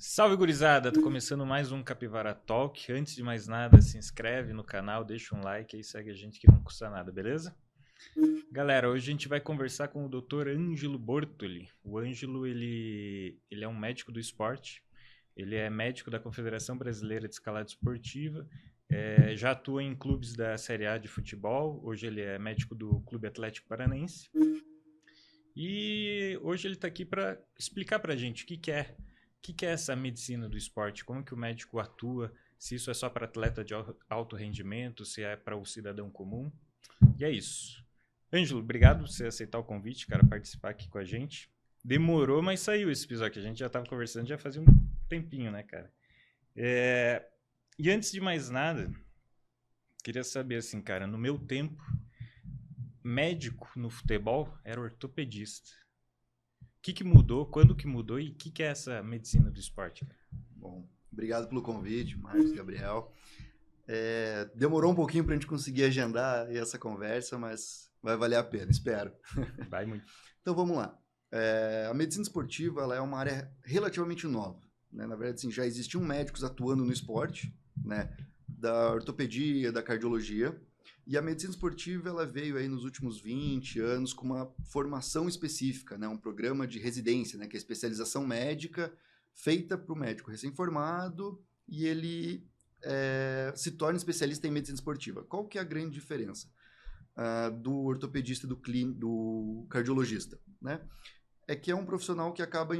Salve, gurizada! Tô começando mais um Capivara Talk. Antes de mais nada, se inscreve no canal, deixa um like aí, segue a gente que não custa nada, beleza? Galera, hoje a gente vai conversar com o Dr. Ângelo Bortoli. O Ângelo, ele é um médico do esporte. Ele é médico da Confederação Brasileira de Escalada Esportiva. Já atua em clubes da Série A de futebol. Hoje ele é médico do Clube Atlético Paranaense. E hoje ele está aqui para explicar para a gente o que é essa medicina do esporte, como que o médico atua, se isso é só para atleta de alto rendimento, se é para o cidadão comum. E é isso. Ângelo, obrigado por você aceitar o convite, cara, participar aqui com a gente. Demorou, mas saiu esse episódio, que a gente já estava conversando já fazia um tempinho, né, cara? E antes de mais nada, queria saber assim, cara, no meu tempo, médico no futebol era ortopedista. O que mudou, quando que mudou e o que é essa medicina do esporte? Bom, obrigado pelo convite, Marcos, Gabriel. Demorou um pouquinho para a gente conseguir agendar essa conversa, mas vai valer a pena, espero. Vai muito. Então vamos lá. A medicina esportiva ela é uma área relativamente nova, né? Na verdade, assim, já existiam médicos atuando no esporte, né? Da ortopedia, da cardiologia, e a medicina esportiva ela veio aí nos últimos 20 anos com uma formação específica, né? Um programa de residência, né? Que é a especialização médica feita para o médico recém-formado e ele se torna especialista em medicina esportiva. Qual que é a grande diferença do ortopedista e do cardiologista, né? É que é um profissional que acaba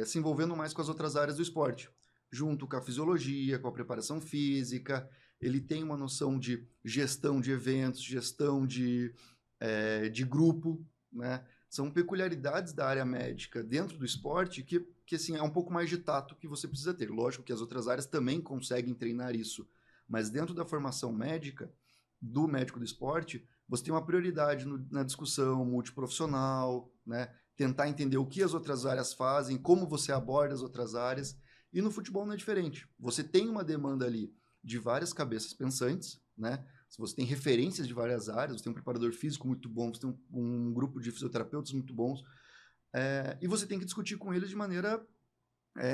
se envolvendo mais com as outras áreas do esporte, junto com a fisiologia, com a preparação física. Ele tem uma noção de gestão de eventos, gestão de grupo, né? São peculiaridades da área médica dentro do esporte que assim, é um pouco mais de tato que você precisa ter. Lógico que as outras áreas também conseguem treinar isso, mas dentro da formação médica, do médico do esporte, você tem uma prioridade na discussão multiprofissional, né? Tentar entender o que as outras áreas fazem, como você aborda as outras áreas. E no futebol não é diferente. Você tem uma demanda ali de várias cabeças pensantes, né? Se você tem referências de várias áreas, você tem um preparador físico muito bom, você tem um grupo de fisioterapeutas muito bons, e você tem que discutir com eles de maneira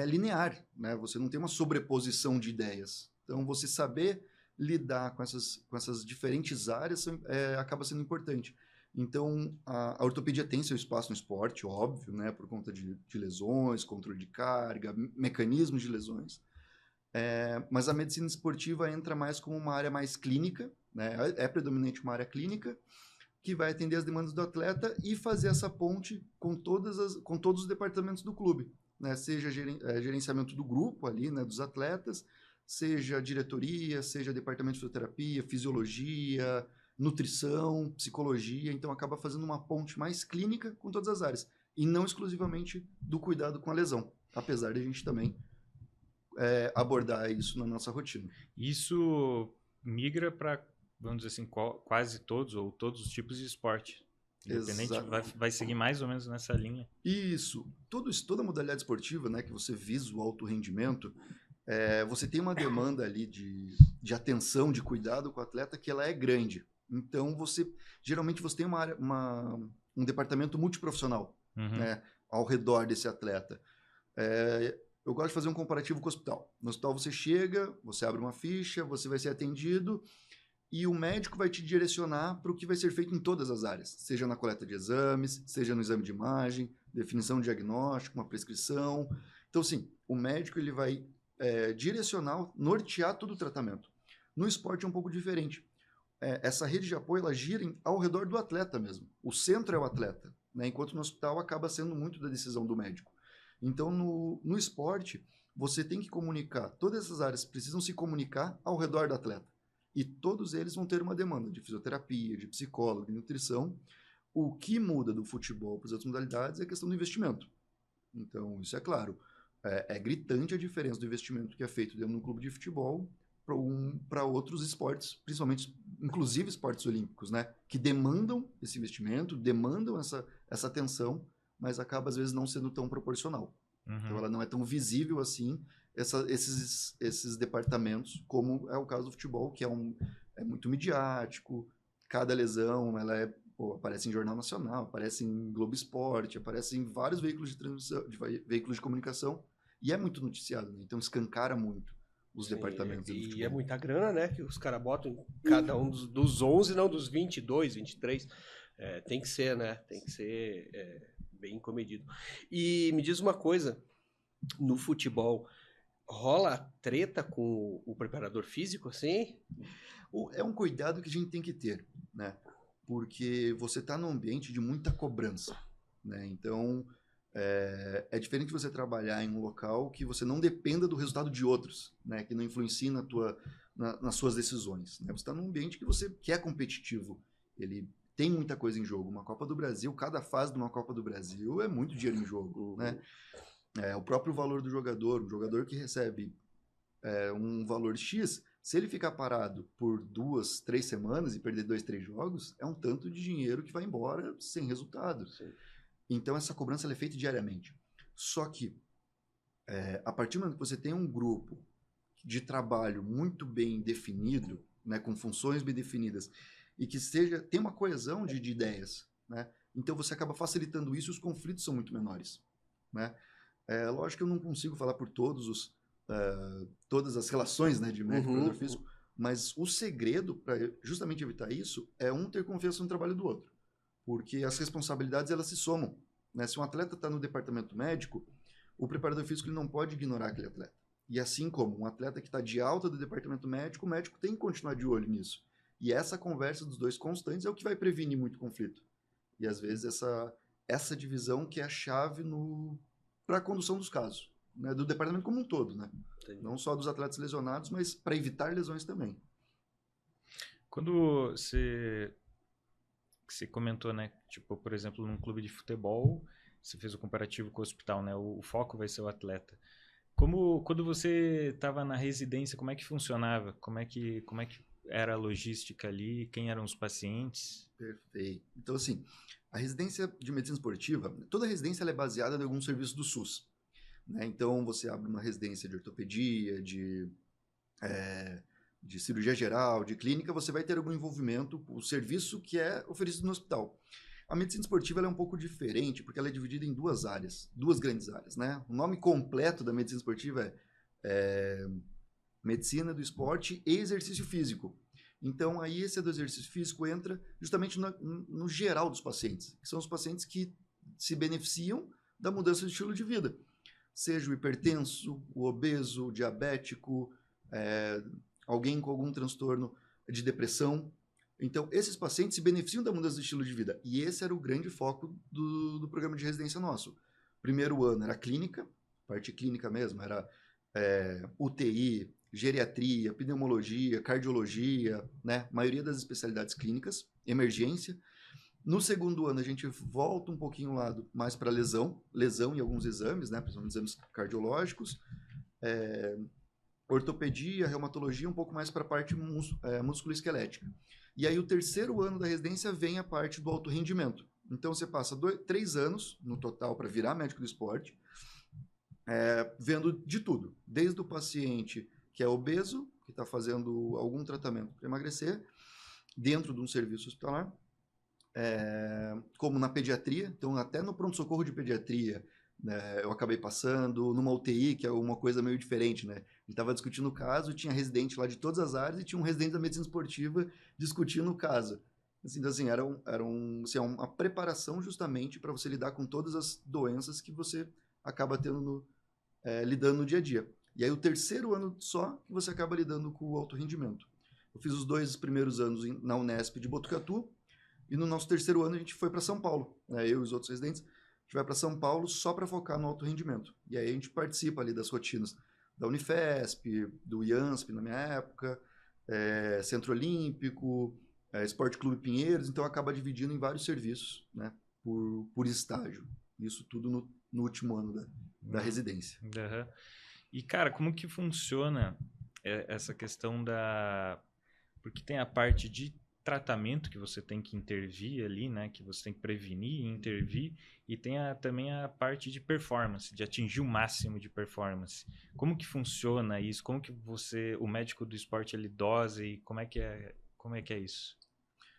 linear, né? Você não tem uma sobreposição de ideias. Então, você saber lidar com essas diferentes áreas acaba sendo importante. Então, a ortopedia tem seu espaço no esporte, óbvio, né? Por conta de lesões, controle de carga, mecanismos de lesões. Mas a medicina esportiva entra mais como uma área mais clínica, né? É predominante uma área clínica, que vai atender as demandas do atleta e fazer essa ponte com todos os departamentos do clube, né? Seja gerenciamento do grupo ali, né, dos atletas, seja diretoria, seja departamento de fisioterapia, fisiologia, nutrição, psicologia. Então acaba fazendo uma ponte mais clínica com todas as áreas e não exclusivamente do cuidado com a lesão, apesar de a gente também abordar isso na nossa rotina. Isso migra para, vamos dizer assim, quase todos ou todos os tipos de esporte. Independente, vai seguir mais ou menos nessa linha. Isso. Toda modalidade esportiva, né, que você visa o alto rendimento, você tem uma demanda ali de atenção, de cuidado com o atleta que ela é grande. Então, geralmente você tem um departamento multiprofissional, né, ao redor desse atleta. Eu gosto de fazer um comparativo com o hospital. No hospital você chega, você abre uma ficha, você vai ser atendido e o médico vai te direcionar para o que vai ser feito em todas as áreas, seja na coleta de exames, seja no exame de imagem, definição de diagnóstico, uma prescrição. Então, sim, o médico ele vai direcionar, nortear todo o tratamento. No esporte é um pouco diferente. Essa rede de apoio ela gira ao redor do atleta mesmo. O centro é o atleta, né? Enquanto no hospital acaba sendo muito da decisão do médico. Então, no esporte, você tem que comunicar, todas essas áreas precisam se comunicar ao redor do atleta. E todos eles vão ter uma demanda de fisioterapia, de psicólogo, de nutrição. O que muda do futebol para as outras modalidades é a questão do investimento. Então, isso é claro. É gritante a diferença do investimento que é feito dentro de um clube de futebol para outros esportes, principalmente, inclusive esportes olímpicos, né? Que demandam esse investimento, demandam essa atenção, mas acaba, às vezes, não sendo tão proporcional. Então, ela não é tão visível assim, esses departamentos, como é o caso do futebol, que é muito midiático. Cada lesão, aparece em Jornal Nacional, aparece em Globo Esporte, aparece em vários veículos de transmissão, veículos de comunicação, E é muito noticiado, né? Então escancara muito os Sim, departamentos do e futebol. é muita grana, né? Que os caras botam em cada um dos 11, não dos 22, 23. Tem que ser, né? Tem que ser bem comedido. E me diz uma coisa, no futebol, rola treta com o preparador físico, assim? É um cuidado que a gente tem que ter, né? Porque você está num ambiente de muita cobrança, né? Então, é diferente você trabalhar em um local que você não dependa do resultado de outros, né? Que não influencie nas suas decisões, né? Você está num ambiente que é competitivo, ele tem muita coisa em jogo. Uma Copa do Brasil, cada fase de uma Copa do Brasil é muito dinheiro em jogo, né? O próprio valor do jogador, um jogador que recebe um valor X, se ele ficar parado por 2, 3 semanas e perder 2, 3 jogos, é um tanto de dinheiro que vai embora sem resultado. Sim. Então essa cobrança ela é feita diariamente. Só que a partir do momento que você tem um grupo de trabalho muito bem definido, né, com funções bem definidas, e que tem uma coesão de ideias, né, então você acaba facilitando isso e os conflitos são muito menores. Né? Lógico que eu não consigo falar por todas as relações, né, de médico e preparador físico, mas o segredo para justamente evitar isso é um ter confiança no trabalho do outro, porque as responsabilidades elas se somam. Né? Se um atleta está no departamento médico, o preparador físico ele não pode ignorar aquele atleta. E assim como um atleta que está de alta do departamento médico, o médico tem que continuar de olho nisso. E essa conversa dos dois constantes é o que vai prevenir muito conflito. E às vezes essa divisão que é a chave para a condução dos casos, né? Do departamento como um todo, né? Não só dos atletas lesionados, mas para evitar lesões também. Quando você comentou, né? Tipo, por exemplo, num clube de futebol, você fez o comparativo com o hospital, né? O foco vai ser o atleta. Quando você estava na residência, como é que funcionava? Como é que era a logística ali? Quem eram os pacientes? Perfeito. Então, assim, a residência de medicina esportiva, toda residência ela é baseada em algum serviço do SUS. Né? Então, você abre uma residência de ortopedia, de cirurgia geral, de clínica, você vai ter algum envolvimento com o serviço que é oferecido no hospital. A medicina esportiva ela é um pouco diferente, porque ela é dividida em duas áreas, duas grandes áreas. Né? O nome completo da medicina esportiva é Medicina do Esporte e Exercício Físico. Então, aí esse do exercício físico entra justamente no geral dos pacientes, que são os pacientes que se beneficiam da mudança de estilo de vida. Seja o hipertenso, o obeso, o diabético, alguém com algum transtorno de depressão. Então, esses pacientes se beneficiam da mudança de estilo de vida. E esse era o grande foco do programa de residência nosso. Primeiro ano era clínica, parte clínica mesmo, era UTI, geriatria, pneumologia, cardiologia, né? Maioria das especialidades clínicas, emergência. No segundo ano, a gente volta um pouquinho o lado mais para lesão e alguns exames, né? Principalmente exames cardiológicos, ortopedia, reumatologia, um pouco mais para a parte musculoesquelética. E aí, o terceiro ano da residência vem a parte do alto rendimento. Então, você passa 3 anos no total para virar médico do esporte, vendo de tudo, desde o paciente que é obeso, que está fazendo algum tratamento para emagrecer, dentro de um serviço hospitalar, como na pediatria. Então, até no pronto-socorro de pediatria, né, eu acabei passando, numa UTI, que é uma coisa meio diferente, né? A gente estava discutindo o caso, tinha residente lá de todas as áreas e tinha um residente da medicina esportiva discutindo o caso. Então, assim, era uma preparação justamente para você lidar com todas as doenças que você acaba tendo lidando no dia a dia. E aí o terceiro ano só que você acaba lidando com o alto rendimento. Eu fiz os 2 primeiros anos na Unesp de Botucatu, e no nosso terceiro ano a gente foi para São Paulo, né? Eu e os outros residentes, a gente vai para São Paulo só para focar no alto rendimento. E aí a gente participa ali das rotinas da Unifesp, do IANSP na minha época, Centro Olímpico, Esporte Clube Pinheiros, então acaba dividindo em vários serviços, né? Por estágio. Isso tudo no último ano da residência. Uhum. E, cara, como que funciona essa questão porque tem a parte de tratamento que você tem que intervir ali, né? Que você tem que prevenir e intervir. E tem também a parte de performance, de atingir o máximo de performance. Como que funciona isso? Como que o médico do esporte, ele dosa e como é que é isso?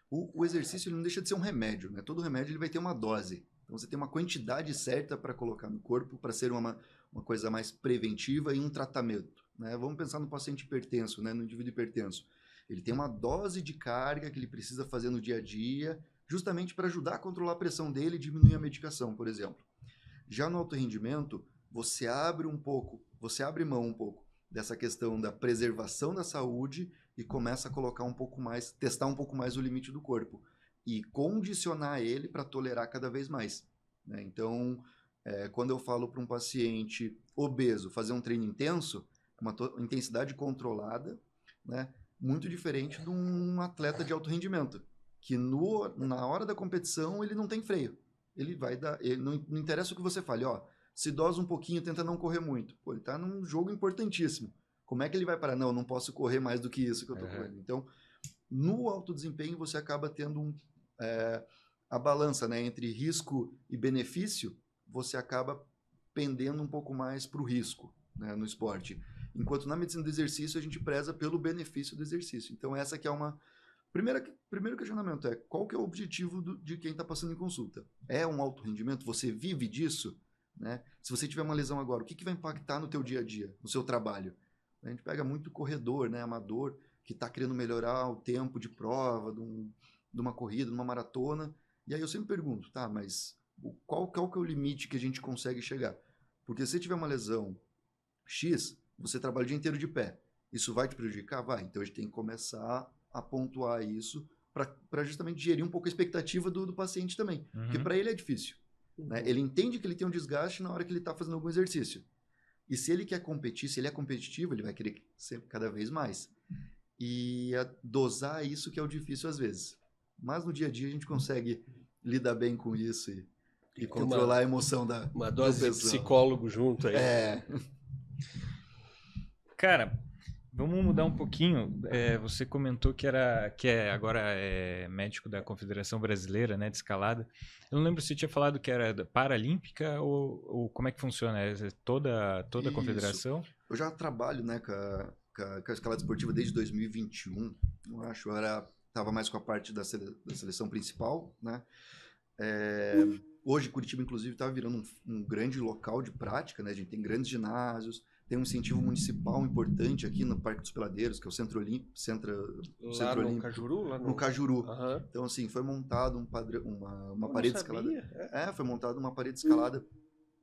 O exercício ele não deixa de ser um remédio, né? Todo remédio ele vai ter uma dose. Então você tem uma quantidade certa para colocar no corpo para ser uma coisa mais preventiva e um tratamento, né? Vamos pensar no paciente hipertenso, né? No indivíduo hipertenso. Ele tem uma dose de carga que ele precisa fazer no dia a dia, justamente para ajudar a controlar a pressão dele e diminuir a medicação, por exemplo. Já no alto rendimento, você abre mão um pouco dessa questão da preservação da saúde e começa a colocar um pouco mais, testar um pouco mais o limite do corpo e condicionar ele para tolerar cada vez mais, né? Então, quando eu falo para um paciente obeso fazer um treino intenso, uma intensidade controlada, né? Muito diferente de um atleta de alto rendimento, que na hora da competição ele não tem freio. Ele vai dar, não interessa o que você fale, ó, se dosa um pouquinho, tenta não correr muito. Pô, ele tá num jogo importantíssimo. Como é que ele vai parar? Não, eu não posso correr mais do que isso que eu tô correndo. Então, no alto desempenho, você acaba tendo a balança, né, entre risco e benefício, você acaba pendendo um pouco mais para o risco, né, no esporte. Enquanto na medicina do exercício, a gente preza pelo benefício do exercício. Então, essa que é uma... Primeiro questionamento é, qual que é o objetivo de quem está passando em consulta? É um alto rendimento? Você vive disso? Né? Se você tiver uma lesão agora, o que vai impactar no teu dia a dia, no seu trabalho? A gente pega muito corredor, né, amador, que está querendo melhorar o tempo de prova de uma corrida, de uma maratona. E aí eu sempre pergunto, tá, mas qual que é o limite que a gente consegue chegar? Porque se tiver uma lesão X, você trabalha o dia inteiro de pé. Isso vai te prejudicar? Vai. Então a gente tem que começar a pontuar isso para justamente gerir um pouco a expectativa do paciente também. Porque para ele é difícil. Né? Ele entende que ele tem um desgaste na hora que ele está fazendo algum exercício. E se ele quer competir, se ele é competitivo, ele vai querer sempre cada vez mais. E dosar isso que é o difícil às vezes. Mas no dia a dia a gente consegue lidar bem com isso e controlar a emoção da uma dose de psicólogo junto aí. Cara, vamos mudar um pouquinho. Você comentou que agora é médico da Confederação Brasileira, né, de escalada. Eu não lembro se tinha falado que era paralímpica ou como é que funciona? É toda a confederação? Eu já trabalho, né, com a escalada esportiva desde 2021. Eu acho, eu estava mais com a parte da seleção principal, né? Hoje, Curitiba, inclusive, está virando um grande local de prática, né? A gente tem grandes ginásios, tem um incentivo municipal importante aqui no Parque dos Peladeiros, que é o Centro Olímpico. Lá no Cajuru? No Cajuru. Então, assim, foi montado uma parede de escalada. Foi montada uma parede de escalada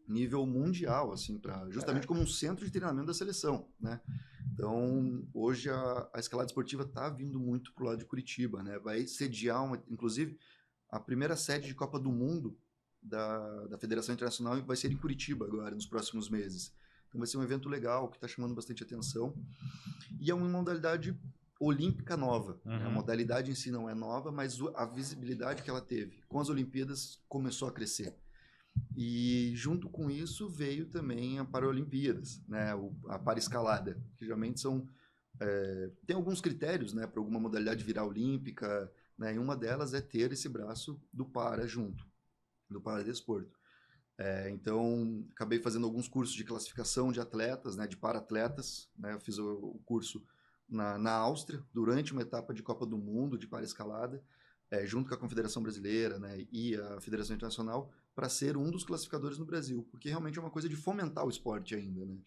nível mundial, assim, justamente como um centro de treinamento da seleção, né? Então, hoje a escalada esportiva está vindo muito pro lado de Curitiba, né? Vai sediar, inclusive, a primeira sede de Copa do Mundo da Federação Internacional vai ser em Curitiba agora, nos próximos meses. Então vai ser um evento legal, que está chamando bastante atenção. E é uma modalidade olímpica nova. Né? A modalidade em si não é nova, mas a visibilidade que ela teve com as Olimpíadas começou a crescer. E junto com isso veio também a Paralimpíadas, né? A paraescalada, que geralmente tem alguns critérios, né, para alguma modalidade virar olímpica, né? E uma delas é ter esse braço do para junto, do paradesporto. Então, acabei fazendo alguns cursos de classificação de atletas, né, de para-atletas. Né? Eu fiz o curso na Áustria, durante uma etapa de Copa do Mundo de paraescalada, junto com a Confederação Brasileira, né, e a Federação Internacional, para ser um dos classificadores no Brasil, porque realmente é uma coisa de fomentar o esporte ainda. Né?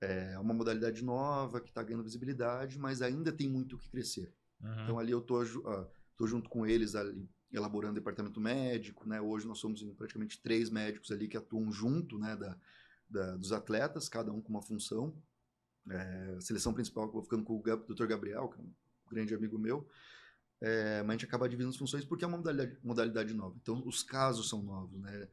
É uma modalidade nova, que está ganhando visibilidade, mas ainda tem muito o que crescer. Então, ali eu estou junto com eles ali, elaborando o departamento médico, né? Hoje nós somos praticamente 3 médicos ali que atuam junto, né, dos atletas, cada um com uma função. A seleção principal, eu vou ficando com o Dr. Gabriel, que é um grande amigo meu, mas a gente acaba dividindo as funções porque é uma modalidade nova. Então, os casos são novos, né?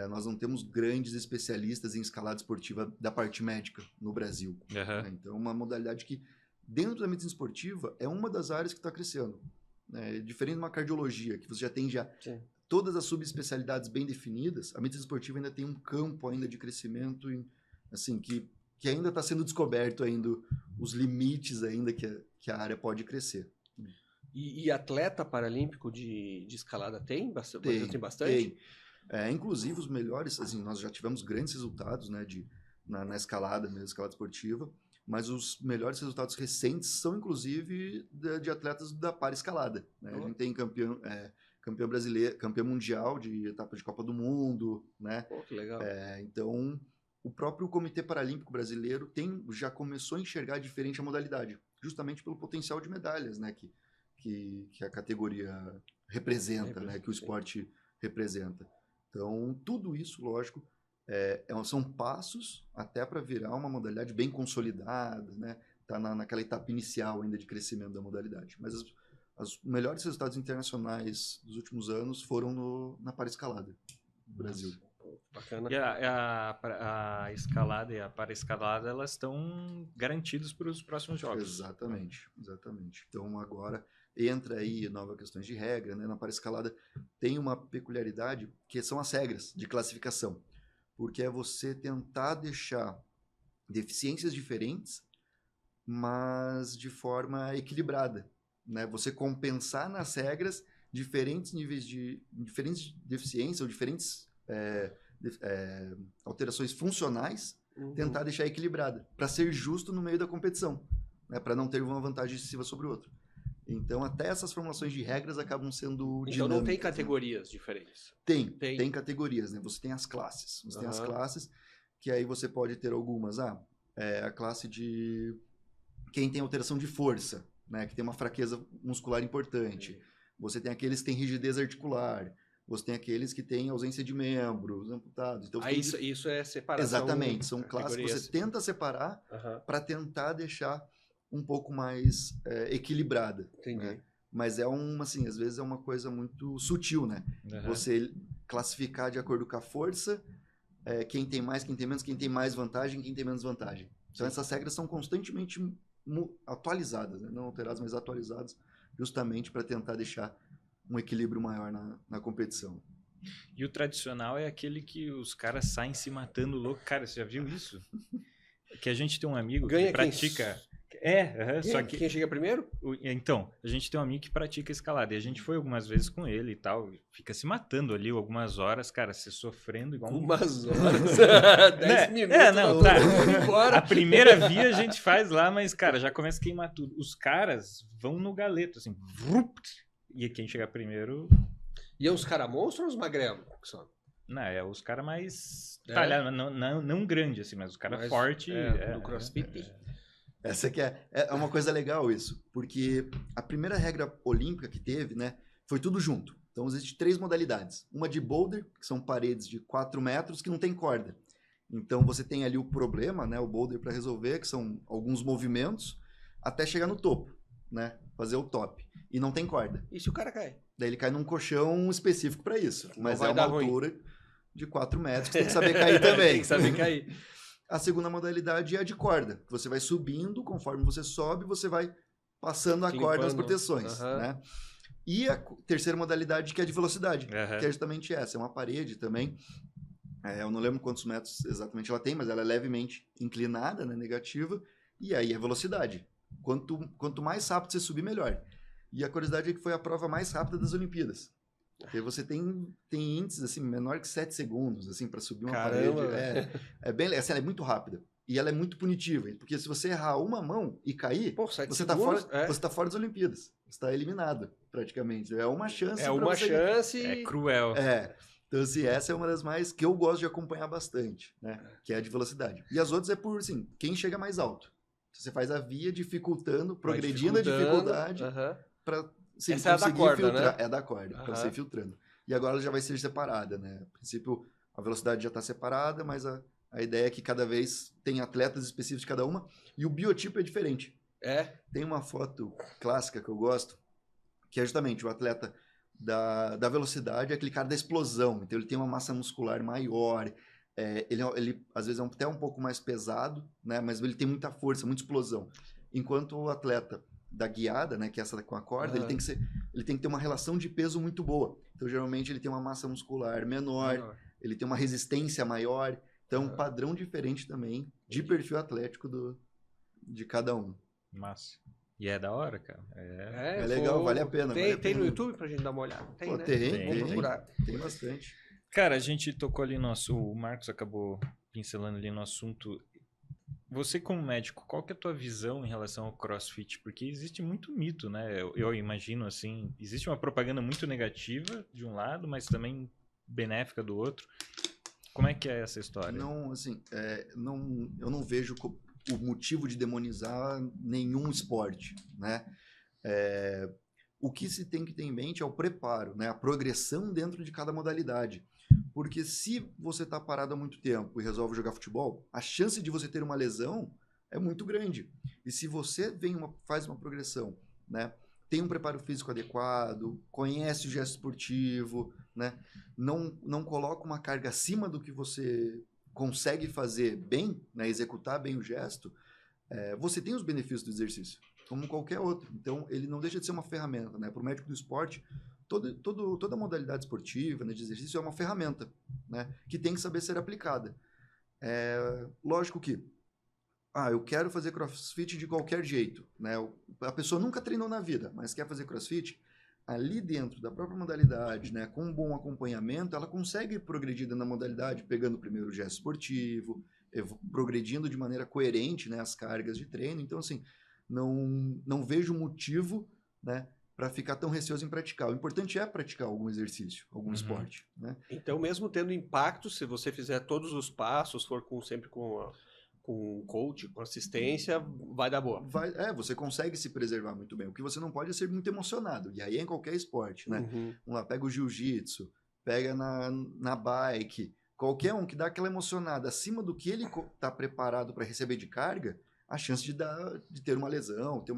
Nós não temos grandes especialistas em escalada esportiva da parte médica no Brasil. Né? Então, é uma modalidade que, dentro da medicina esportiva, é uma das áreas que está crescendo. Diferente de uma cardiologia, que você já tem todas as subespecialidades bem definidas, a medicina esportiva ainda tem um campo ainda de crescimento, assim, que ainda está sendo descoberto ainda os limites ainda que a área pode crescer. E atleta paralímpico de escalada tem? Tem bastante? Tem. Inclusive os melhores, assim, nós já tivemos grandes resultados, né, na escalada esportiva, mas os melhores resultados recentes são, inclusive, de atletas da paraescalada. Né? A gente tem campeão brasileiro, campeão mundial de etapa de Copa do Mundo, né? Pô, que legal. Então, o próprio Comitê Paralímpico Brasileiro já começou a enxergar diferente a modalidade, justamente pelo potencial de medalhas, né, que a categoria representa, né, que o esporte representa. Então, tudo isso, lógico, são passos até para virar uma modalidade bem consolidada, né? Tá naquela etapa inicial ainda de crescimento da modalidade. Mas os melhores resultados internacionais dos últimos anos foram na paraescalada no Brasil. Bacana. E a escalada e a paraescalada, elas estão garantidas para os próximos jogos. Exatamente. Então agora entra aí nova questões de regra, né? Na paraescalada tem uma peculiaridade que são as regras de classificação, porque é você tentar deixar deficiências diferentes, mas de forma equilibrada, né? Você compensar nas regras diferentes níveis de diferentes deficiências ou diferentes alterações funcionais, tentar deixar equilibrada, para ser justo no meio da competição, né? Para não ter uma vantagem excessiva sobre o outro. Então, até essas formulações de regras acabam sendo dinâmicas. Então, não tem categorias diferentes? Tem categorias, né? Você tem as classes. Você tem as classes, que aí você pode ter algumas. A classe de quem tem alteração de força, né? Que tem uma fraqueza muscular importante. Você tem aqueles que têm rigidez articular. Você tem aqueles que têm ausência de membros, amputados. Então, isso é separação. Exatamente. São classes que você tenta separar para tentar deixar um pouco mais equilibrada. Entendi. Né? Mas assim, às vezes é uma coisa muito sutil, né? Você classificar de acordo com a força, quem tem mais, quem tem menos, quem tem mais vantagem, quem tem menos vantagem. Então, essas regras são constantemente atualizadas, né? Não alteradas, mas atualizadas, justamente para tentar deixar um equilíbrio maior na competição. E o tradicional é aquele que os caras saem se matando louco. Cara, você já viu isso? Que a gente tem um amigo que pratica... só que... Quem chega primeiro? Então, a gente tem um amigo que pratica escalada. E a gente foi algumas vezes com ele e tal. Fica se matando ali algumas horas, cara, se sofrendo igual Umas horas. 10 minutos. Tá. A primeira via a gente faz lá, mas, cara, já começa a queimar tudo. Os caras vão no galeto, assim. E quem chegar primeiro... E é os caras monstros ou os magrelos? Não, os caras mais talhados. Não grande, assim, mas os caras fortes. Do CrossFit. Essa aqui é uma coisa legal isso, porque a primeira regra olímpica que teve, né, foi tudo junto. Então, existem 3 modalidades. Uma de boulder, que são paredes de 4 metros que não tem corda. Então, você tem ali o problema, né, o boulder para resolver, que são alguns movimentos, até chegar no topo, né, fazer o top. E não tem corda. E se o cara cai? Daí ele cai num colchão específico para isso. Não mas vai é uma dar altura ruim. de 4 metros que tem que saber cair também. Tem que saber cair. A segunda modalidade é a de corda. Você vai subindo, conforme você sobe, você vai passando a corda nas proteções. Né? E a terceira modalidade, que é a de velocidade, que é justamente essa. É uma parede também. Eu não lembro quantos metros exatamente ela tem, mas ela é levemente inclinada, né, negativa. E aí é velocidade. Quanto mais rápido você subir, melhor. E a curiosidade é que foi a prova mais rápida das Olimpíadas. Porque você tem índices assim, menor que 7 segundos assim, para subir uma parede. Ela é muito rápida. E ela é muito punitiva. Porque se você errar uma mão e cair, você está fora das Olimpíadas. Você está eliminado, praticamente. É uma chance. É cruel. Então, assim, essa é uma das mais que eu gosto de acompanhar bastante, né? Que é a de velocidade. E as outras é por, assim, quem chega mais alto. Você faz a via dificultando, progredindo a dificuldade para... Sim, essa é a da corda, filtrar. né? É da corda, para você ir filtrando. E agora ela já vai ser separada, né? A princípio, a velocidade já está separada, mas a ideia é que cada vez tem atletas específicos de cada uma e o biotipo é diferente. Tem uma foto clássica que eu gosto, que é justamente o atleta da velocidade, é aquele cara da explosão. Então, ele tem uma massa muscular maior, ele às vezes é até um pouco mais pesado, né? Mas ele tem muita força, muita explosão. Enquanto o atleta da guiada, né, que é essa com a corda, ele tem que ter uma relação de peso muito boa. Então, geralmente, ele tem uma massa muscular menor, ele tem uma resistência maior. Então, um padrão diferente também de perfil atlético de cada um. Massa. E é da hora, cara. É legal, vale a pena. Tem no YouTube pra gente dar uma olhada? Tem, né? Tem bastante. Cara, a gente tocou ali o Marcos acabou pincelando ali no assunto Você como médico, qual que é a tua visão em relação ao CrossFit? Porque existe muito mito, né? Eu imagino assim, existe uma propaganda muito negativa de um lado, mas também benéfica do outro. Como é que é essa história? Não, assim, eu não vejo o motivo de demonizar nenhum esporte, né? O que se tem que ter em mente é o preparo, né? A progressão dentro de cada modalidade. Porque se você está parado há muito tempo e resolve jogar futebol, a chance de você ter uma lesão é muito grande. E se você faz uma progressão, né? Tem um preparo físico adequado, conhece o gesto esportivo, né? Não coloca uma carga acima do que você consegue fazer bem, né? Executar bem o gesto, você tem os benefícios do exercício, como qualquer outro. Então, ele não deixa de ser uma ferramenta, né? Para o médico do esporte, toda modalidade esportiva, né, de exercício é uma ferramenta, né? Que tem que saber ser aplicada. Lógico que, eu quero fazer CrossFit de qualquer jeito, né? A pessoa nunca treinou na vida, mas quer fazer CrossFit, ali dentro da própria modalidade, né, com um bom acompanhamento, ela consegue progredir na modalidade, pegando primeiro o gesto esportivo, progredindo de maneira coerente, né, as cargas de treino. Então, assim, não vejo motivo, né, para ficar tão receoso em praticar. O importante é praticar algum exercício, algum esporte, né? Então, mesmo tendo impacto, se você fizer todos os passos, for sempre com um coach, com assistência, vai dar boa. Você consegue se preservar muito bem. O que você não pode é ser muito emocionado. E aí é em qualquer esporte, né? Vamos lá, pega o jiu-jitsu, pega na bike, qualquer um que dá aquela emocionada acima do que ele está preparado para receber de carga, a chance de ter uma lesão, ter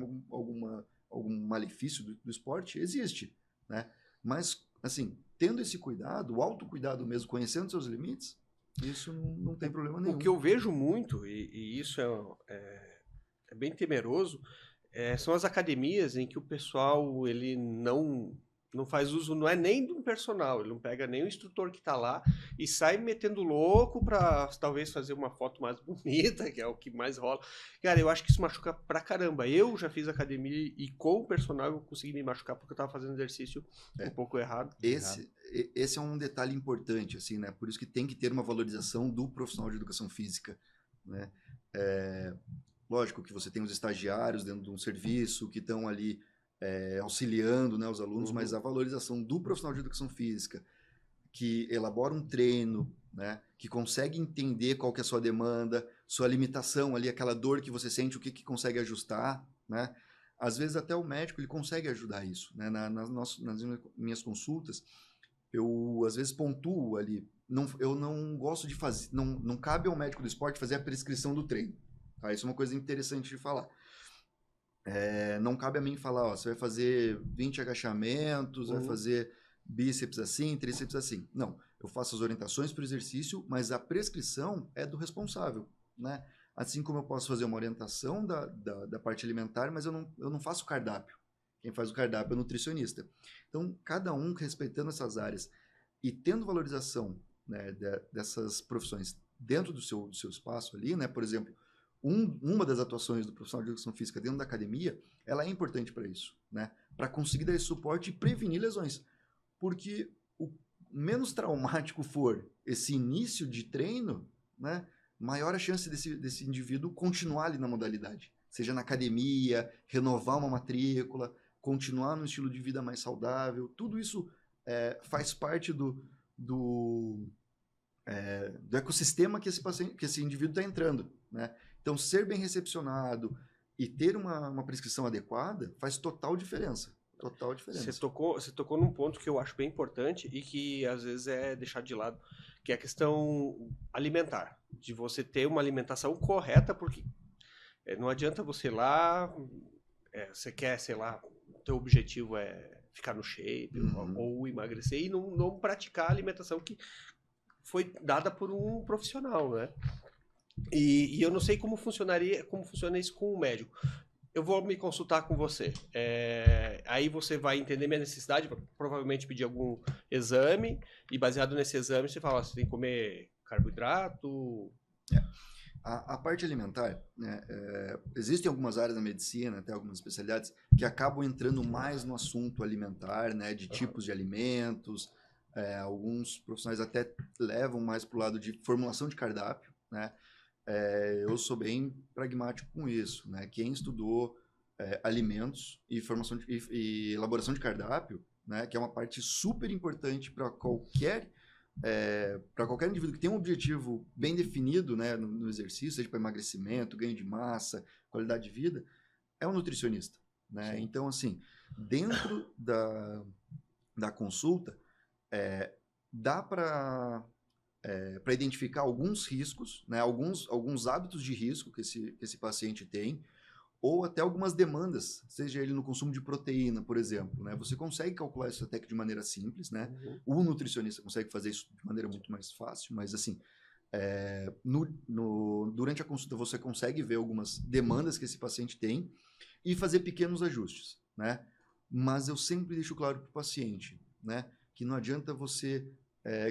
algum malefício do esporte existe, né? Mas, assim, tendo esse cuidado, o autocuidado mesmo, conhecendo seus limites, isso não tem problema nenhum. O que eu vejo muito, e isso é bem temeroso, são as academias em que o pessoal ele não faz uso, não é nem de um personal, ele não pega nem o instrutor que está lá e sai metendo louco para talvez fazer uma foto mais bonita, que é o que mais rola. Cara, eu acho que isso machuca pra caramba. Eu já fiz academia e com o personal eu consegui me machucar porque eu estava fazendo exercício um pouco errado. Esse é um detalhe importante, assim, né? Por isso que tem que ter uma valorização do profissional de educação física, né? Lógico que você tem os estagiários dentro de um serviço que estão ali auxiliando, né, os alunos, mas a valorização do profissional de educação física que elabora um treino, né, que consegue entender qual que é a sua demanda, sua limitação ali, aquela dor que você sente, o que consegue ajustar, né? Às vezes até o médico ele consegue ajudar isso, né? Nas minhas consultas, eu às vezes pontuo ali, eu não gosto de fazer, não cabe ao médico do esporte fazer a prescrição do treino, tá? Isso é uma coisa interessante de falar. Não cabe a mim falar, você vai fazer 20 agachamentos, vai fazer bíceps assim, tríceps assim. Não, eu faço as orientações para o exercício, mas a prescrição é do responsável, né? Assim como eu posso fazer uma orientação da parte alimentar, mas eu não faço cardápio. Quem faz o cardápio é o nutricionista. Então, cada um respeitando essas áreas e tendo valorização, né, dessas profissões dentro do seu espaço ali, né? Por exemplo, uma das atuações do profissional de educação física dentro da academia, ela é importante para isso, né? Para conseguir dar esse suporte e prevenir lesões. Porque o menos traumático for esse início de treino, né, maior a chance desse indivíduo continuar ali na modalidade. Seja na academia, renovar uma matrícula, continuar num estilo de vida mais saudável. Tudo isso faz parte do ecossistema que esse indivíduo está entrando, né? Então, ser bem recepcionado e ter uma prescrição adequada faz total diferença. Total diferença. Você tocou num ponto que eu acho bem importante e que às vezes é deixado de lado, que é a questão alimentar. De você ter uma alimentação correta, porque não adianta você ir lá, você quer, sei lá, o teu objetivo é ficar no shape ou emagrecer e não praticar a alimentação que foi dada por um profissional, né? E eu não sei como funciona isso com o médico. Eu vou me consultar com você. Aí você vai entender minha necessidade, provavelmente pedir algum exame, e baseado nesse exame você fala, você tem que comer carboidrato. A parte alimentar, né, existem algumas áreas da medicina, até algumas especialidades, que acabam entrando mais no assunto alimentar, né, de tipos de alimentos. Alguns profissionais até levam mais para o lado de formulação de cardápio, né? eu sou bem pragmático com isso, né? Quem estudou alimentos e e elaboração de cardápio, né? Que é uma parte super importante para qualquer indivíduo que tem um objetivo bem definido, né, no exercício, seja para emagrecimento, ganho de massa, qualidade de vida, é um nutricionista, né? Sim. Então, assim, dentro da consulta, dá para identificar alguns riscos, né, alguns hábitos de risco que esse paciente tem, ou até algumas demandas, seja ele no consumo de proteína, por exemplo, né? Você consegue calcular isso até que de maneira simples, né? Uhum. O nutricionista consegue fazer isso de maneira muito mais fácil, mas assim, durante a consulta você consegue ver algumas demandas que esse paciente tem e fazer pequenos ajustes, né? Mas eu sempre deixo claro para o paciente, né? Que não adianta você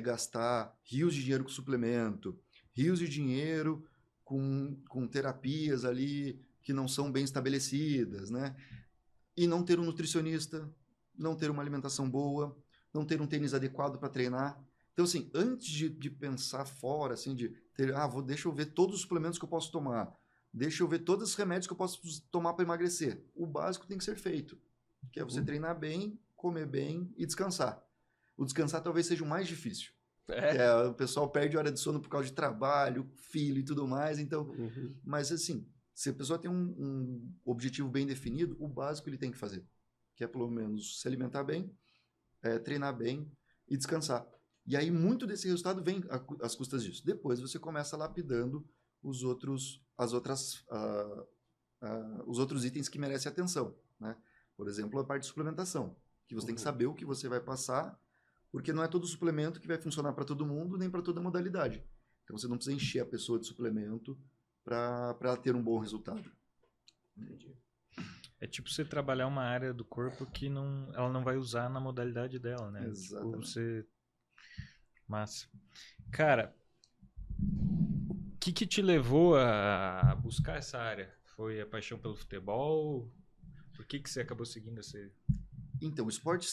gastar rios de dinheiro com suplemento, rios de dinheiro com terapias ali que não são bem estabelecidas, né? E não ter um nutricionista, não ter uma alimentação boa, não ter um tênis adequado para treinar. Então, assim, antes de pensar fora, assim, de ter, deixa eu ver todos os suplementos que eu posso tomar, deixa eu ver todos os remédios que eu posso tomar para emagrecer. O básico tem que ser feito, que é você treinar bem, comer bem e descansar. O descansar talvez seja o mais difícil. O pessoal perde hora de sono por causa de trabalho, filho e tudo mais, então... Mas, assim, se a pessoa tem um objetivo bem definido, o básico ele tem que fazer, que é pelo menos se alimentar bem, treinar bem e descansar. E aí muito desse resultado vem às custas disso. Depois você começa lapidando os outros itens que merecem atenção, né? Por exemplo, a parte de suplementação, que você tem que saber o que você vai passar, porque não é todo suplemento que vai funcionar para todo mundo, nem para toda modalidade. Então você não precisa encher a pessoa de suplemento para ela ter um bom resultado. Entendi. É tipo você trabalhar uma área do corpo que ela não vai usar na modalidade dela, né? Exatamente. Tipo, você... Massa. Cara, o que te levou a buscar essa área? Foi a paixão pelo futebol? Por que você acabou seguindo esse... Então, o esporte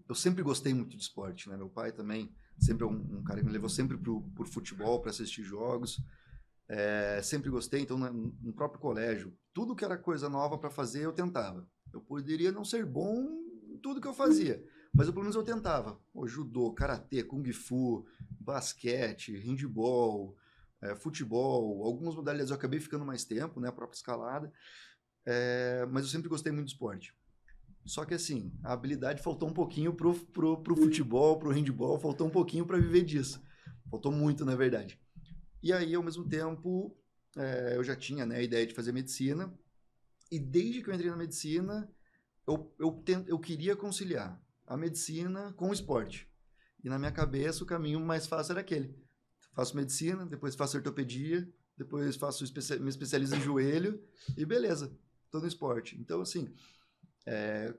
eu sempre gostei muito de esporte, né? Meu pai também sempre é um cara que me levou sempre pro futebol, para assistir jogos. Sempre gostei, então no próprio colégio, tudo que era coisa nova para fazer eu tentava. Eu poderia não ser bom em tudo que eu fazia, mas pelo menos eu tentava. Judô, karatê, kung fu, basquete, handball, futebol, algumas modalidades eu acabei ficando mais tempo, né? A própria escalada, mas eu sempre gostei muito de esporte. Só que assim, a habilidade faltou um pouquinho pro futebol, pro handball, faltou um pouquinho para viver disso. Faltou muito, na verdade. E aí, ao mesmo tempo, eu já tinha, né, a ideia de fazer medicina. E desde que eu entrei na medicina, eu queria conciliar a medicina com o esporte. E na minha cabeça, o caminho mais fácil era aquele. Faço medicina, depois faço ortopedia, depois me especializo em joelho e beleza, tô no esporte. Então, assim,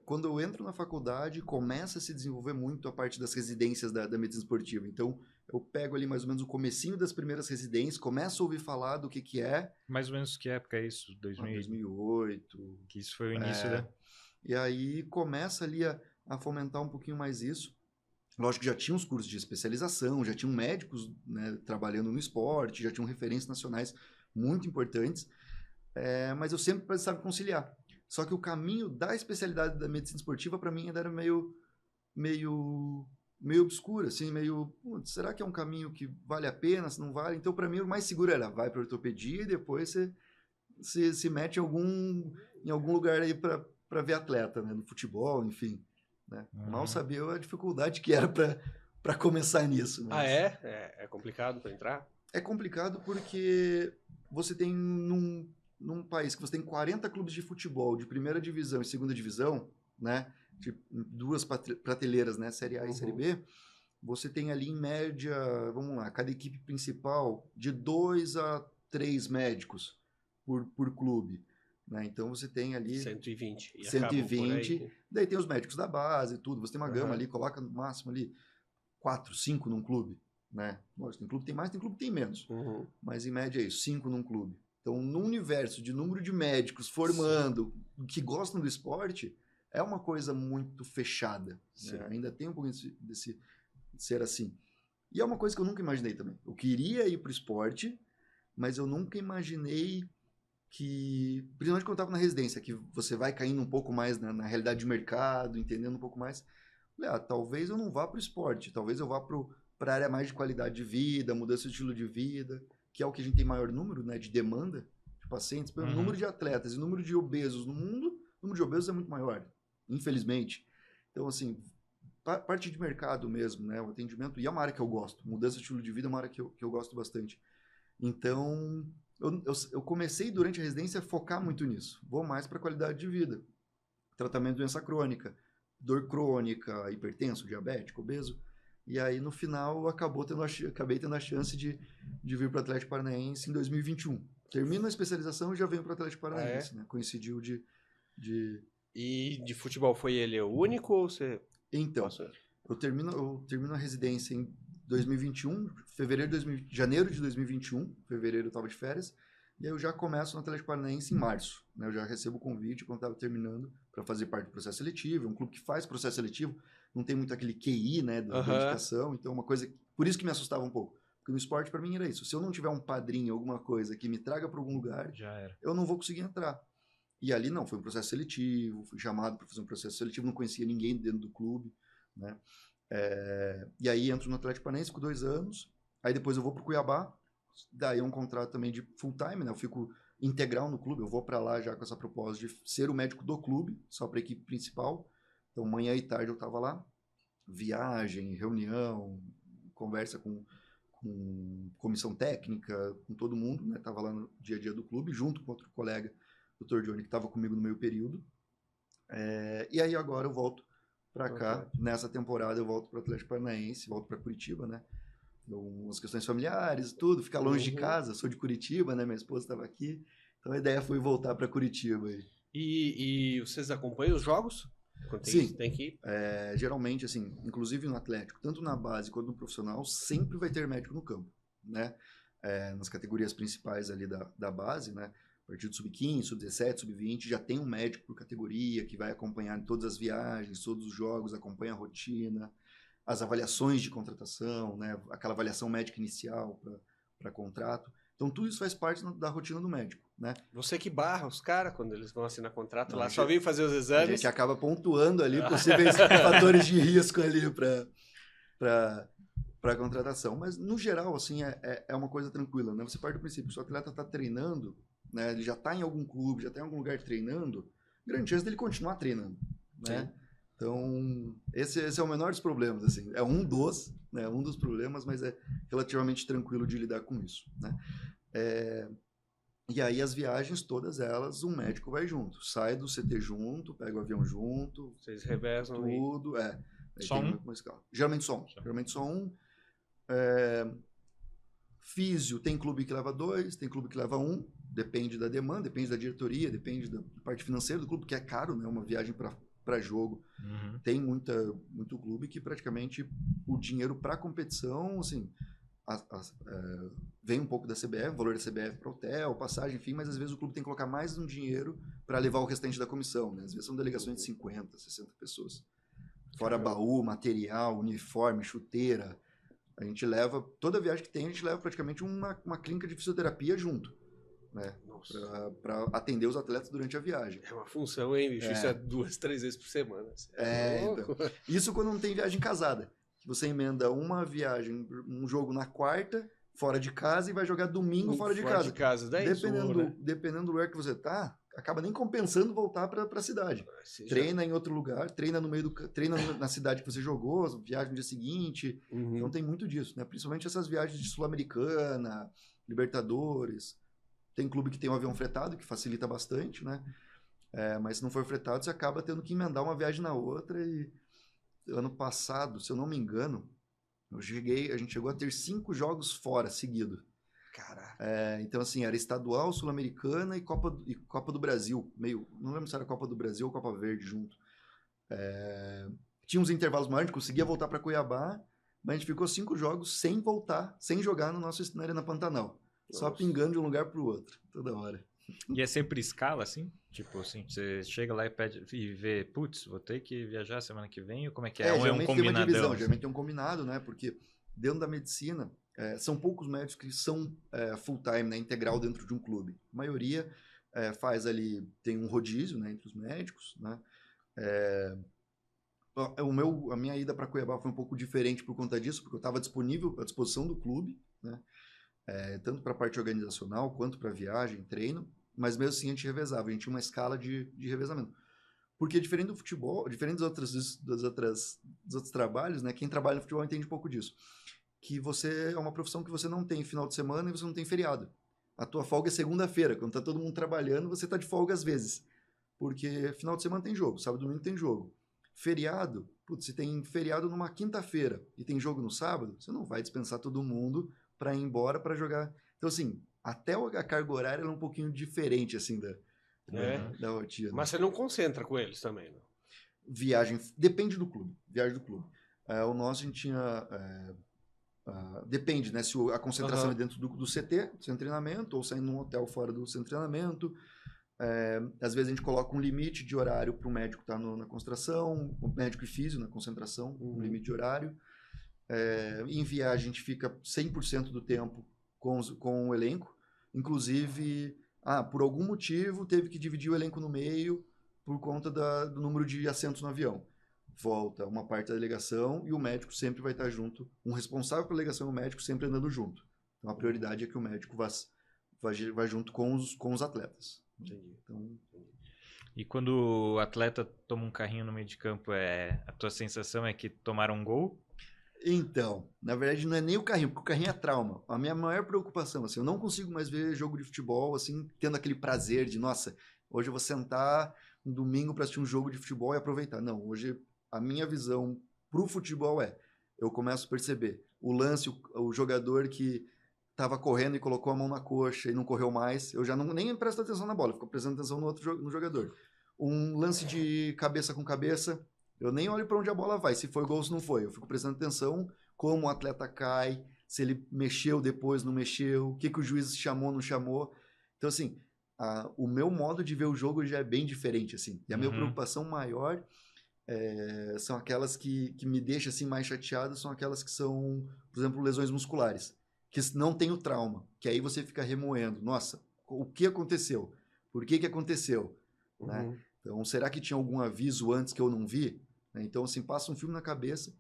quando eu entro na faculdade, começa a se desenvolver muito a parte das residências da medicina esportiva. Então, eu pego ali mais ou menos o comecinho das primeiras residências, começo a ouvir falar do que é. Mais ou menos que época é isso? 2008. Que isso foi o início, né? E aí começa ali a fomentar um pouquinho mais isso. Lógico que já tinha os cursos de especialização, já tinham médicos, né, trabalhando no esporte, já tinham referências nacionais muito importantes, mas eu sempre precisava conciliar. Só que o caminho da especialidade da medicina esportiva, para mim, ainda era meio obscuro, assim, será que é um caminho que vale a pena, se não vale? Então, para mim, o mais seguro era, vai para ortopedia e depois você se mete em algum lugar aí para ver atleta, né, no futebol, enfim. Né? Mal sabia a dificuldade que era para começar nisso. Mas... É complicado para entrar? É complicado porque você tem num país que você tem 40 clubes de futebol de primeira divisão e segunda divisão, né, de duas prateleiras, né, Série A e Série B, você tem ali em média, vamos lá, cada equipe principal de 2 a 3 médicos por clube. Né? Então você tem ali 120. E 120, daí tem os médicos da base e tudo, você tem uma gama ali, coloca no máximo ali 4, 5 num clube. Né? Lógico, tem clube que tem mais, tem clube que tem menos. Mas em média é isso, 5 num clube. Então, no universo de número de médicos formando, que gostam do esporte, é uma coisa muito fechada. Né? Ainda tem um pouquinho de ser assim. E é uma coisa que eu nunca imaginei também. Eu queria ir para o esporte, mas eu nunca imaginei que, principalmente quando eu estava na residência, que você vai caindo um pouco mais na realidade de mercado, entendendo um pouco mais. Falei, talvez eu não vá para o esporte, talvez eu vá para a área mais de qualidade de vida, mudança de estilo de vida, que é o que a gente tem maior número, né, de demanda de pacientes. Pelo número de atletas e número de obesos no mundo, o número de obesos é muito maior, infelizmente. Então, assim, parte de mercado mesmo, né, o atendimento, e é uma área que eu gosto, mudança de estilo de vida é uma área que eu gosto bastante. Então, eu comecei durante a residência a focar muito nisso. Vou mais para qualidade de vida. Tratamento de doença crônica, dor crônica, hipertenso, diabético, obeso. E aí, no final, acabei tendo a chance de vir para o Atlético Paranaense em 2021. Termino a especialização e já venho para o Atlético Paranaense. Né? Coincidiu de... E de futebol foi ele o único ou você... Então, eu termino a residência em 2021, janeiro de 2021, fevereiro eu estava de férias, e aí eu já começo no Atlético Paranaense em março. Né? Eu já recebo o convite quando estava terminando para fazer parte do processo seletivo. É um clube que faz processo seletivo, não tem muito aquele QI, né, da dedicação, então uma coisa... Por isso que me assustava um pouco. Porque no esporte, para mim, era isso. Se eu não tiver um padrinho, alguma coisa que me traga para algum lugar, eu não vou conseguir entrar. E ali não, foi um processo seletivo, fui chamado para fazer um processo seletivo, não conhecia ninguém dentro do clube, né? E aí entro no Atlético Paranaense, fico 2 anos, aí depois eu vou para o Cuiabá, daí é um contrato também de full time, né? Eu fico integral no clube, eu vou para lá já com essa proposta de ser o médico do clube, só para a equipe principal. Então manhã e tarde eu estava lá, viagem, reunião, conversa com comissão técnica, com todo mundo, né? Tava lá no dia a dia do clube, junto com outro colega, Dr. Johnny, que estava comigo no meio período. E aí agora eu volto para cá. Nessa temporada eu volto para o Atlético Paranaense, volto para Curitiba, né? Umas questões familiares, tudo, ficar longe de casa. Sou de Curitiba, né? Minha esposa estava aqui. Então a ideia foi voltar para Curitiba. E vocês acompanham os jogos? Sim. Tem que ir? Geralmente, assim, inclusive no Atlético, tanto na base quanto no profissional, sempre vai ter médico no campo, né? Nas categorias principais ali da base, né? A partir do sub-15, sub-17, sub-20, já tem um médico por categoria que vai acompanhar todas as viagens, todos os jogos, acompanha a rotina, as avaliações de contratação, né? Aquela avaliação médica inicial para contrato. Então, tudo isso faz parte da rotina do médico, né? Você que barra os caras quando eles vão assinar contrato lá, só vem fazer os exames. A gente acaba pontuando ali possíveis fatores de risco ali para a contratação. Mas, no geral, assim, é uma coisa tranquila, né? Você parte do princípio, se o atleta está treinando, né? Ele já está em algum clube, já está em algum lugar treinando, grande chance dele continuar treinando, né? Sim. Então, esse é o menor dos problemas, assim. É um dos problemas, mas é relativamente tranquilo de lidar com isso, né? E aí as viagens, todas elas, um médico vai junto. Sai do CT junto, pega o avião junto. Vocês revezam tudo. Só um? Geralmente só um. Físio, tem clube que leva 2, tem clube que leva 1. Depende da demanda, depende da diretoria, depende da parte financeira do clube, que é caro, né? Uma viagem para jogo. Uhum. Tem muito clube que praticamente o dinheiro para competição, assim... vem um pouco da CBF, o valor da CBF para hotel, passagem, enfim, mas às vezes o clube tem que colocar mais um dinheiro para levar o restante da comissão, né? Às vezes são delegações de 50, 60 pessoas. Fora baú, material, uniforme, chuteira. A gente leva, toda viagem que tem, a gente leva praticamente uma clínica de fisioterapia junto, né? Para atender os atletas durante a viagem. É uma função, hein, bicho? Isso é 2, 3 vezes por semana. Então. Isso quando não tem viagem casada. Você emenda uma viagem, um jogo na quarta, fora de casa, e vai jogar domingo fora de casa. Dependendo do lugar que você tá, acaba nem compensando voltar para a cidade. Treina em outro lugar, treina na cidade que você jogou, viagem no dia seguinte. Uhum. Então tem muito disso, né? Principalmente essas viagens de Sul-Americana, Libertadores. Tem clube que tem um avião fretado, que facilita bastante, né? Mas se não for fretado, você acaba tendo que emendar uma viagem na outra. E ano passado, se eu não me engano, a gente chegou a ter 5 jogos fora, seguido. Caraca. Então, assim, era estadual, Sul-Americana e Copa do Brasil. Não lembro se era Copa do Brasil ou Copa Verde junto. Tinha uns intervalos maiores, a gente conseguia voltar para Cuiabá, mas a gente ficou 5 jogos sem voltar, sem jogar na Arena Pantanal. Nossa. Só pingando de um lugar para o outro, toda hora. E é sempre escala, assim? Tipo assim, você chega lá e vê, putz, vou ter que viajar semana que vem, ou como é que é? Geralmente um combinadão? Geralmente é um combinado, né? Porque dentro da medicina, são poucos médicos que são full-time, né, integral dentro de um clube. A maioria faz ali, tem um rodízio, né, entre os médicos, né? A minha ida para Cuiabá foi um pouco diferente por conta disso, porque eu estava disponível à disposição do clube, né? Tanto para a parte organizacional quanto para viagem, treino, mas mesmo assim a gente revezava, a gente tinha uma escala de revezamento. Porque diferente do futebol, diferente dos outros trabalhos, né? Quem trabalha no futebol entende um pouco disso. Que você é uma profissão que você não tem final de semana e você não tem feriado. A tua folga é segunda-feira, quando tá todo mundo trabalhando, você tá de folga às vezes. Porque final de semana tem jogo, sábado e domingo tem jogo. Feriado, putz, se tem feriado numa quinta-feira e tem jogo no sábado, você não vai dispensar todo mundo para ir embora para jogar. Então, assim, até a carga horária é um pouquinho diferente, assim, da rotina. Mas você não concentra com eles também, não? Viagem, depende do clube. Viagem do clube. O nosso a gente tinha... depende, né? Se a concentração é dentro do CT, do centro de treinamento, ou saindo num hotel fora do centro de treinamento. Às vezes a gente coloca um limite de horário para o médico estar na concentração, o médico e físio na concentração, um limite de horário. Em viagem a gente fica 100% do tempo com o elenco. Inclusive, por algum motivo teve que dividir o elenco no meio por conta do número de assentos no avião. Volta uma parte da delegação e o médico sempre vai estar junto. Um responsável pela delegação e o médico sempre andando junto. Então a prioridade é que o médico vá junto com os atletas. Entendi. Então... E quando o atleta toma um carrinho no meio de campo, a tua sensação é que tomaram um gol? Então, na verdade não é nem o carrinho, porque o carrinho é trauma. A minha maior preocupação, assim, eu não consigo mais ver jogo de futebol, assim, tendo aquele prazer de, nossa, hoje eu vou sentar um domingo para assistir um jogo de futebol e aproveitar. Não, hoje a minha visão pro futebol eu começo a perceber o lance, o jogador que estava correndo e colocou a mão na coxa e não correu mais, eu já nem presto atenção na bola, fico prestando atenção no jogador. Um lance de cabeça com cabeça, eu nem olho para onde a bola vai, se foi gol ou se não foi, eu fico prestando atenção como o atleta cai, se ele mexeu depois, não mexeu, o que o juiz chamou, não chamou. Então, assim, o meu modo de ver o jogo já é bem diferente, assim, e a minha preocupação maior são aquelas que me deixam assim, mais chateado, são aquelas que são, por exemplo, lesões musculares, que não tem o trauma, que aí você fica remoendo, nossa, o que aconteceu? Por que aconteceu? Né? Então, será que tinha algum aviso antes que eu não vi? Então, assim, passa um filme na cabeça,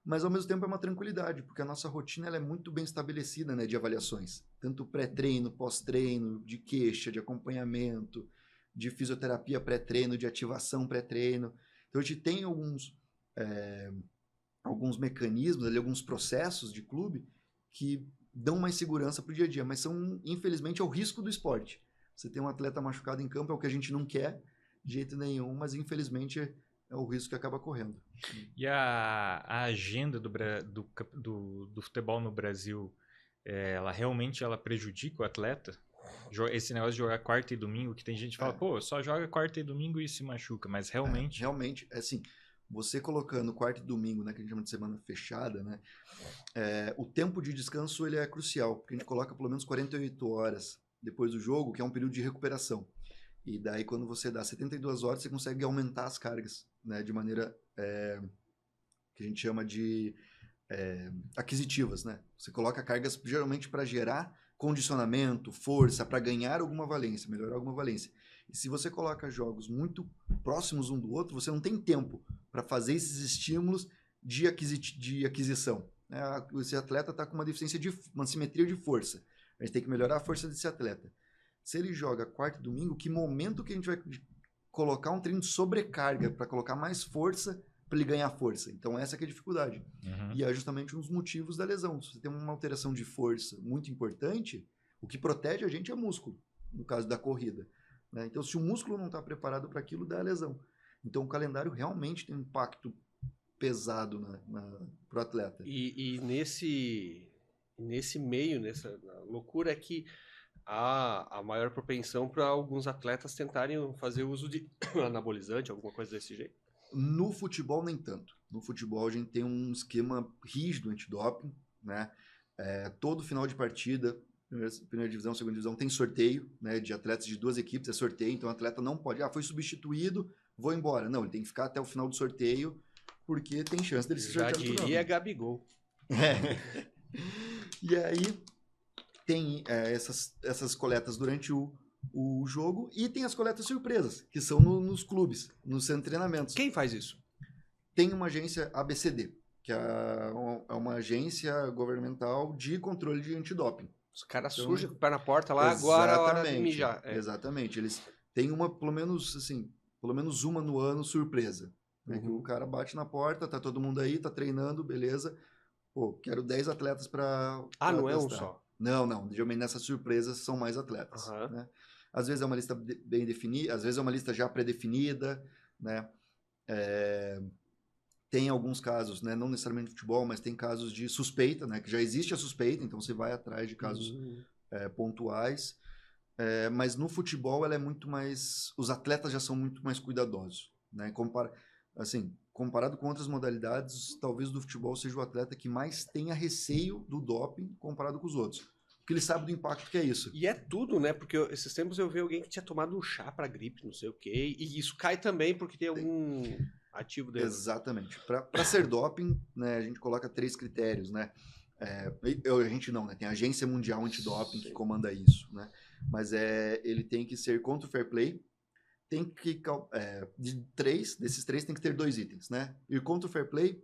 mas ao mesmo tempo é uma tranquilidade, porque a nossa rotina ela é muito bem estabelecida, né, de avaliações, tanto pré-treino, pós-treino, de queixa, de acompanhamento, de fisioterapia pré-treino, de ativação pré-treino. Então, a gente tem alguns mecanismos, ali, alguns processos de clube que dão mais segurança para o dia a dia, mas são, infelizmente, é o risco do esporte. Você tem um atleta machucado em campo, é o que a gente não quer de jeito nenhum, mas infelizmente é o risco que acaba correndo. E a agenda do futebol no Brasil, ela realmente prejudica o atleta? Esse negócio de jogar quarta e domingo, que tem gente que fala, pô, só joga quarta e domingo e se machuca, mas realmente... Realmente, assim, você colocando quarta e domingo, né, que a gente chama de semana fechada, né, o tempo de descanso ele é crucial, porque a gente coloca pelo menos 48 horas depois do jogo, que é um período de recuperação. E daí, quando você dá 72 horas, você consegue aumentar as cargas, né, de maneira que a gente chama de aquisitivas, né? Você coloca cargas geralmente para gerar condicionamento, força, para ganhar alguma valência, melhorar alguma valência. E se você coloca jogos muito próximos um do outro, você não tem tempo para fazer esses estímulos de aquisição. Né? Esse atleta está com uma deficiência uma assimetria de força. A gente tem que melhorar a força desse atleta. Se ele joga quarta e domingo, que momento que a gente vai colocar um treino de sobrecarga para colocar mais força para ele ganhar força? Então essa que é a dificuldade. E é justamente um dos motivos da lesão. Se você tem uma alteração de força muito importante, o que protege a gente é músculo, no caso da corrida. Né? Então se o músculo não está preparado para aquilo, dá a lesão. Então o calendário realmente tem um impacto pesado para o atleta. E nesse meio, nessa loucura é que há a maior propensão para alguns atletas tentarem fazer uso de anabolizante, alguma coisa desse jeito? No futebol, nem tanto. No futebol, a gente tem um esquema rígido antidoping, né? Todo final de partida, primeira divisão, segunda divisão, tem sorteio, né, de atletas de duas equipes, é sorteio, então o atleta não pode, foi substituído, vou embora. Não, ele tem que ficar até o final do sorteio, porque tem chance dele se sortear. Já diria Gabigol. E aí tem essas coletas durante o jogo e tem as coletas surpresas, que são nos clubes, nos centros de treinamentos. Quem faz isso? Tem uma agência ABCD, que é uma agência governamental de controle de antidoping. Os caras Então, surgem com o pé na porta lá, agora é a hora de mijar. Exatamente. Eles têm uma, pelo menos uma no ano surpresa. Né? Que o cara bate na porta, tá todo mundo aí, tá treinando, beleza. Pô, quero 10 atletas para não é um testar. só. Não. Geralmente nessas surpresas são mais atletas. Né? Às vezes é uma lista bem definida, às vezes é uma lista já pré-definida, né? Tem alguns casos, né, não necessariamente de futebol, mas tem casos de suspeita, né, que já existe a suspeita, então você vai atrás de casos pontuais. Mas no futebol ela é muito mais... Os atletas já são muito mais cuidadosos. Né? Comparado com outras modalidades, talvez do futebol seja o atleta que mais tenha receio do doping comparado com os outros. Porque ele sabe do impacto que é isso. E é tudo, né? Porque esses tempos eu vi alguém que tinha tomado um chá para gripe, não sei o quê, e isso cai também porque tem algum ativo dele. Exatamente. Para ser doping, né, a gente coloca 3 critérios, né? A gente não, né? Tem a Agência Mundial Antidoping que comanda isso, né? Mas ele tem que ser contra o fair play, tem que desses 3 tem que ter 2 itens, né? Ir contra o fair play,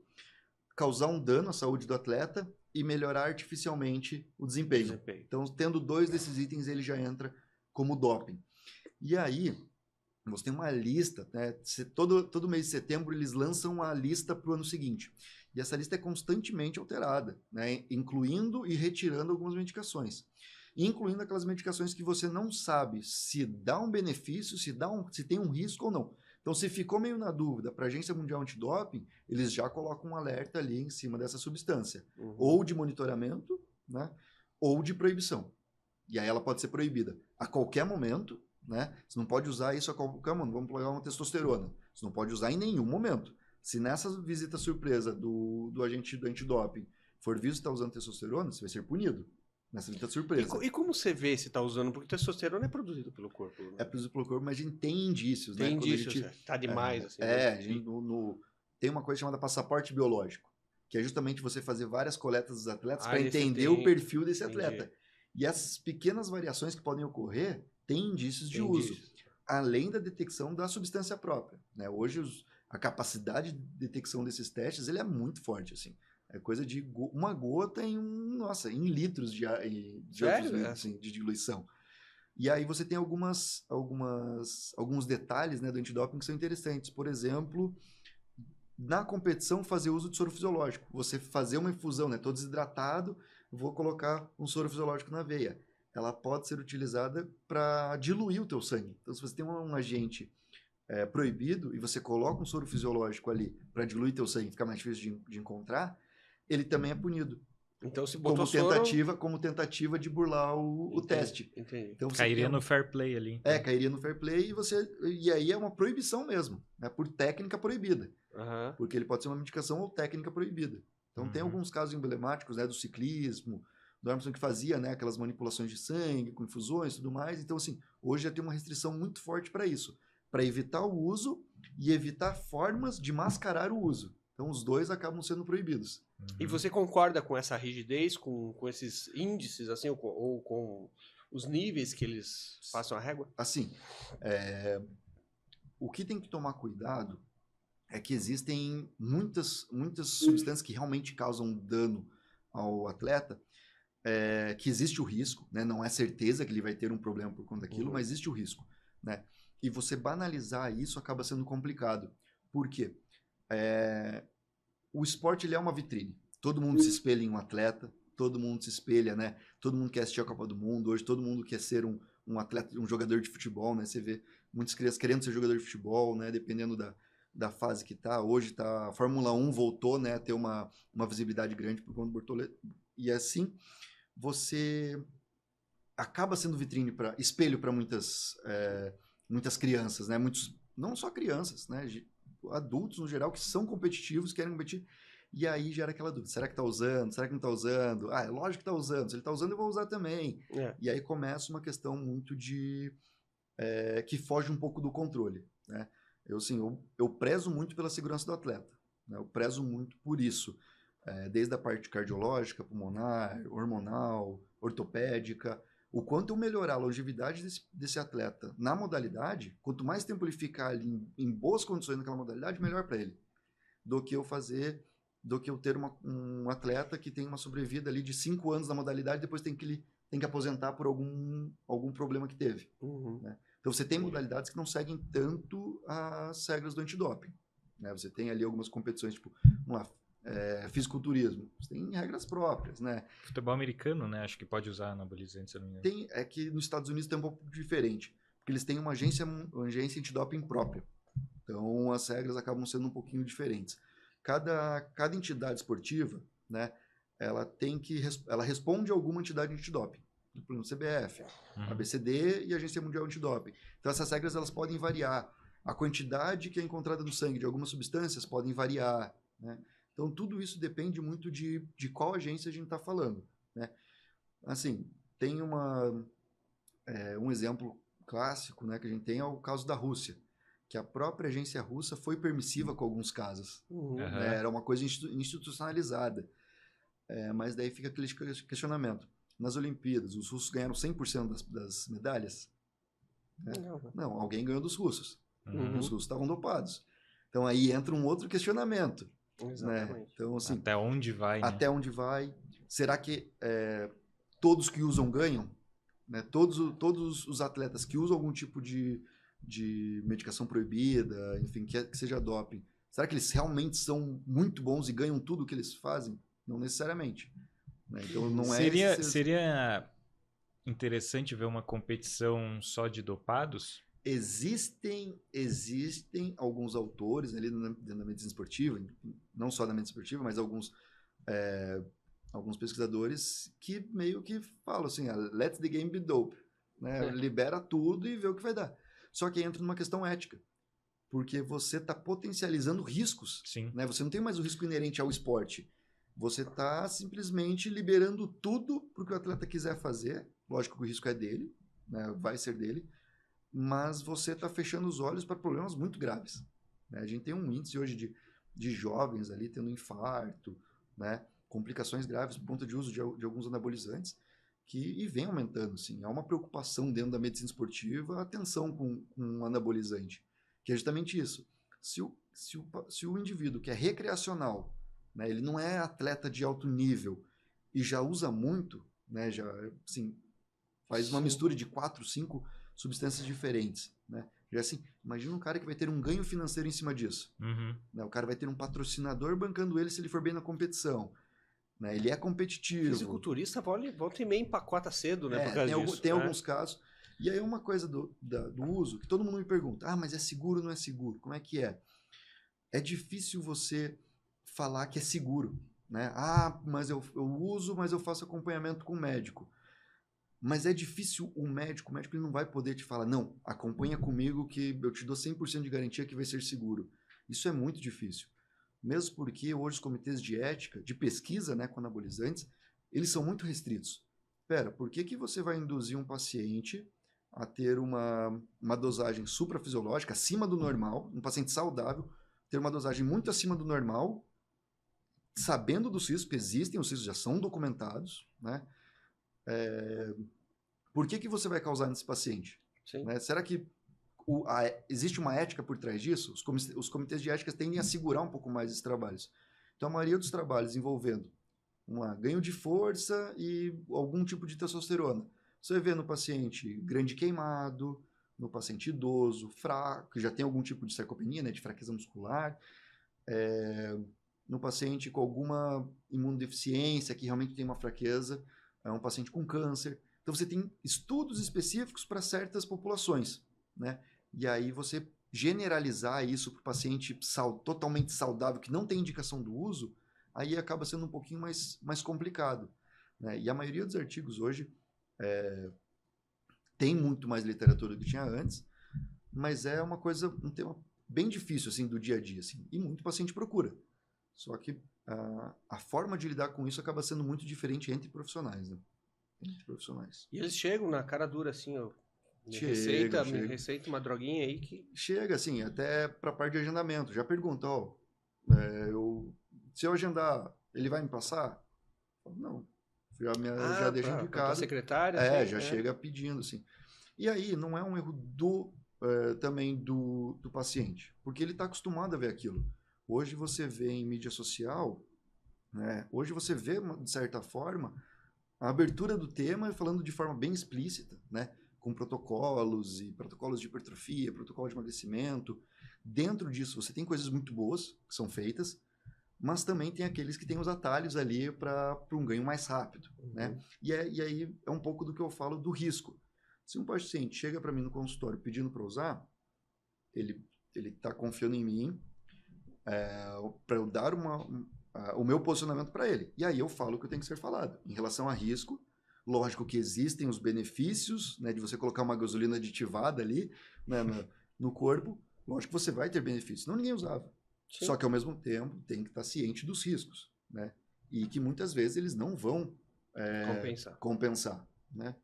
causar um dano à saúde do atleta e melhorar artificialmente o desempenho. Então, tendo 2 desses itens, ele já entra como doping. E aí, você tem uma lista, né? Todo mês de setembro eles lançam a lista para o ano seguinte. E essa lista é constantemente alterada, né? Incluindo e retirando algumas medicações. Incluindo aquelas medicações que você não sabe se dá um benefício, se tem um risco ou não. Então, se ficou meio na dúvida, para a Agência Mundial Antidoping, eles já colocam um alerta ali em cima dessa substância. Ou de monitoramento, né? Ou de proibição. E aí ela pode ser proibida a qualquer momento, né? Você não pode usar isso a qualquer momento. Vamos pegar uma testosterona. Você não pode usar em nenhum momento. Se nessa visita surpresa do agente do antidoping for visto que está usando testosterona, você vai ser punido. Nessa visita surpresa. E como você vê se está usando? Porque testosterona é produzido pelo corpo. Né? É produzido pelo corpo, mas a gente tem indícios, tem né? Indícios, tá demais. Assim, a gente, tem uma coisa chamada passaporte biológico, que é justamente você fazer várias coletas dos atletas para entender o perfil desse atleta. E essas pequenas variações que podem ocorrer têm indícios de uso, além da detecção da substância própria. Né? Hoje, a capacidade de detecção desses testes ele é muito forte. Assim. É coisa de uma gota em litros de diluição. E aí você tem alguns detalhes, né, do antidoping que são interessantes. Por exemplo, na competição fazer uso de soro fisiológico. Você fazer uma infusão, né, tô desidratado, vou colocar um soro fisiológico na veia. Ela pode ser utilizada para diluir o teu sangue. Então, se você tem um agente proibido e você coloca um soro fisiológico ali para diluir teu sangue, ficar mais difícil de encontrar, ele também é punido. Então, se botou como tentativa de burlar o teste. Entendi. Então, cairia no fair play ali. Então. Cairia no fair play e aí é uma proibição mesmo, né, por técnica proibida. Porque ele pode ser uma medicação ou técnica proibida. Então, tem alguns casos emblemáticos, né, do ciclismo, do Armstrong que fazia, né, aquelas manipulações de sangue, com infusões e tudo mais. Então, assim, hoje já tem uma restrição muito forte para isso, para evitar o uso e evitar formas de mascarar o uso. Então, os dois acabam sendo proibidos. E você concorda com essa rigidez, com esses índices, assim, ou com os níveis que eles passam a régua? Assim, o que tem que tomar cuidado é que existem muitas substâncias que realmente causam dano ao atleta, que existe o risco, né? Não é certeza que ele vai ter um problema por conta daquilo, mas existe o risco. Né? E você banalizar isso acaba sendo complicado. Por quê? O esporte ele é uma vitrine. Todo mundo se espelha em um atleta, todo mundo se espelha, né? Todo mundo quer assistir a Copa do Mundo, hoje todo mundo quer ser um atleta, um jogador de futebol, né? Você vê muitas crianças querendo ser jogador de futebol, né? Dependendo da fase que tá. Hoje a Fórmula 1 voltou, né, a ter uma visibilidade grande por conta do Bortoleto. E assim, você acaba sendo vitrine, espelho para muitas crianças, né? Não só crianças, né? Adultos no geral que são competitivos, querem competir, e aí gera aquela dúvida, será que tá usando? Será que não tá usando? É lógico que tá usando, se ele tá usando eu vou usar também. E aí começa uma questão muito que foge um pouco do controle, né? Eu prezo muito pela segurança do atleta, né? Eu prezo muito por isso. desde a parte cardiológica, pulmonar, hormonal, ortopédica. O quanto eu melhorar a longevidade desse atleta na modalidade, quanto mais tempo ele ficar ali em boas condições naquela modalidade, melhor para ele. Do que eu ter um atleta que tem uma sobrevida ali de 5 anos na modalidade, depois tem que aposentar por algum problema que teve. Né? Então você tem modalidades que não seguem tanto as regras do antidoping. Né? Você tem ali algumas competições, tipo, vamos lá, fisiculturismo. Você tem regras próprias, né? Futebol americano, né? Acho que pode usar anabolizante, se eu não me engano. É que nos Estados Unidos tem um pouco diferente, porque eles têm uma agência antidoping própria. Então as regras acabam sendo um pouquinho diferentes. Cada entidade esportiva, né? Ela responde a alguma entidade antidoping. Por exemplo, CBF, ABCD e Agência Mundial Antidoping. Então essas regras elas podem variar. A quantidade que é encontrada no sangue de algumas substâncias podem variar, né? Então, tudo isso depende muito de qual agência a gente está falando, né? Assim, tem um exemplo clássico, né, que a gente tem é o caso da Rússia, que a própria agência russa foi permissiva com alguns casos. Né? Era uma coisa institucionalizada. Mas daí fica aquele questionamento. Nas Olimpíadas, os russos ganharam 100% das medalhas? Né? Não, alguém ganhou dos russos. Os russos estavam dopados. Então, aí entra um outro questionamento. Exatamente. Né? Então, assim, até onde vai, né? Até onde vai? Será que todos que usam ganham? Né? Todos os atletas que usam algum tipo de medicação proibida, enfim, que seja doping, será que eles realmente são muito bons e ganham tudo o que eles fazem? Não necessariamente. Né? Então, não seria interessante ver uma competição só de dopados? Existem alguns autores ali dentro da medicina esportiva, não só da medicina esportiva, mas alguns pesquisadores que meio que falam assim, let the game be dope, né? Libera tudo e vê o que vai dar. Só que entra numa questão ética, porque você está potencializando riscos. Sim. Né? Você não tem mais o risco inerente ao esporte. Você está simplesmente liberando tudo para o que o atleta quiser fazer. Lógico que o risco é dele, né? Vai ser dele. Mas você está fechando os olhos para problemas muito graves. Né? A gente tem um índice hoje de jovens ali tendo infarto, né? Complicações graves por conta de uso de alguns anabolizantes, e vem aumentando. Sim. Há uma preocupação dentro da medicina esportiva, a atenção com um anabolizante, que é justamente isso. Se o indivíduo que é recreacional, né? Ele não é atleta de alto nível e já usa muito, né? Já assim, faz uma mistura de 4, 5 substâncias diferentes, né? Já assim, imagina um cara que vai ter um ganho financeiro em cima disso. Né? O cara vai ter um patrocinador bancando ele se ele for bem na competição. Né? Ele é competitivo. Fisiculturista volta e meia empacota cedo, né? Por causa disso, tem alguns casos. E aí uma coisa do uso, que todo mundo me pergunta, mas é seguro ou não é seguro? Como é que é? É difícil você falar que é seguro. Né? Mas eu uso, mas eu faço acompanhamento com o médico. Mas é difícil o médico ele não vai poder te falar, não, acompanha comigo que eu te dou 100% de garantia que vai ser seguro. Isso é muito difícil. Mesmo porque hoje os comitês de ética, de pesquisa, né, com anabolizantes, eles são muito restritos. Por que você vai induzir um paciente a ter uma dosagem suprafisiológica, acima do normal, um paciente saudável, ter uma dosagem muito acima do normal, sabendo dos riscos que existem, os riscos já são documentados, né? Por que você vai causar nesse paciente? Né? Será que existe uma ética por trás disso? Os comitês de ética tendem a segurar um pouco mais esses trabalhos. Então, a maioria dos trabalhos envolvendo ganho de força e algum tipo de testosterona, você vai ver no paciente grande queimado, no paciente idoso, fraco, que já tem algum tipo de sarcopenia, né, de fraqueza muscular, no paciente com alguma imunodeficiência, que realmente tem uma fraqueza, é um paciente com câncer. Então, você tem estudos específicos para certas populações, né? E aí você generalizar isso para o paciente totalmente saudável, que não tem indicação do uso, aí acaba sendo um pouquinho mais complicado. Né? E a maioria dos artigos hoje tem muito mais literatura do que tinha antes, mas é um tema bem difícil assim, do dia a dia. Assim, e muito paciente procura. Só que a forma de lidar com isso acaba sendo muito diferente entre profissionais. Né? E eles chegam na cara dura assim, ó. Me receita uma droguinha aí que... Chega, assim, até para a parte de agendamento. Já pergunta, se eu agendar ele vai me passar? Não. Já deixa pra indicado. secretária? Já chega pedindo, assim. E aí, não é um erro também do paciente, porque ele está acostumado a ver aquilo. Hoje você vê em mídia social, né? Hoje você vê, de certa forma, a abertura do tema falando de forma bem explícita, né? Com protocolos e protocolos de hipertrofia, protocolo de emagrecimento. Dentro disso, você tem coisas muito boas que são feitas, mas também tem aqueles que têm os atalhos ali para um ganho mais rápido, né? E aí é um pouco do que eu falo do risco. Se um paciente chega para mim no consultório pedindo para usar, ele está confiando em mim para eu dar o meu posicionamento para ele. E aí eu falo o que tem que ser falado. Em relação a risco, lógico que existem os benefícios, né, de você colocar uma gasolina aditivada ali, né, no corpo. Lógico que você vai ter benefícios. Senão ninguém usava. Sim. Só que ao mesmo tempo tem que estar ciente dos riscos, né? E que muitas vezes eles não vão compensar, né?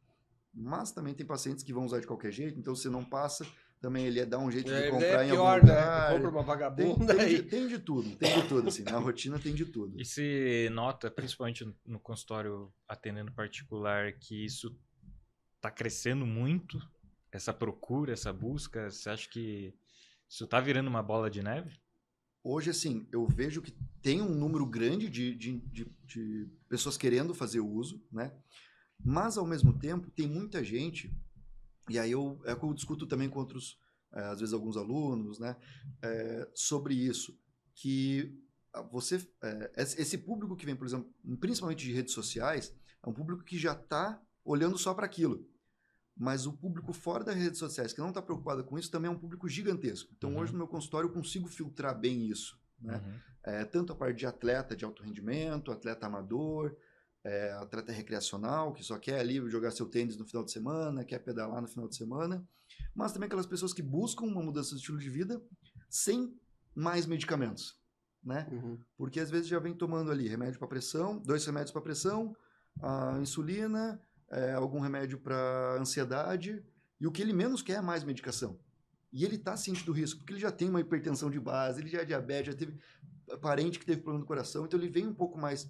Mas também tem pacientes que vão usar de qualquer jeito, então você não passa, também ele dá um jeito de comprar em algum lugar. Né? Compra uma vagabunda. Tem de tudo, assim, na rotina tem de tudo. E se nota, principalmente no consultório atendendo particular, que isso está crescendo muito, essa procura, essa busca, você acha que isso está virando uma bola de neve? Hoje, assim, eu vejo que tem um número grande de pessoas querendo fazer o uso, né? Mas, ao mesmo tempo, tem muita gente, e aí eu discuto também com outros, às vezes alguns alunos, né? Sobre isso, que esse público que vem, por exemplo, principalmente de redes sociais, é um público que já está olhando só para aquilo. Mas o público fora das redes sociais, que não está preocupado com isso, também é um público gigantesco. Então, hoje no meu consultório eu consigo filtrar bem isso, né? Tanto a parte de atleta de alto rendimento, atleta amador, atleta recreacional, que só quer ali jogar seu tênis no final de semana, quer pedalar no final de semana, mas também aquelas pessoas que buscam uma mudança de estilo de vida sem mais medicamentos, né? Porque às vezes já vem tomando ali remédio para pressão, 2 remédios para pressão, a insulina, algum remédio para ansiedade, e o que ele menos quer é mais medicação. E ele está ciente do risco, porque ele já tem uma hipertensão de base, ele já é diabetes, já teve parente que teve problema do coração, então ele vem um pouco mais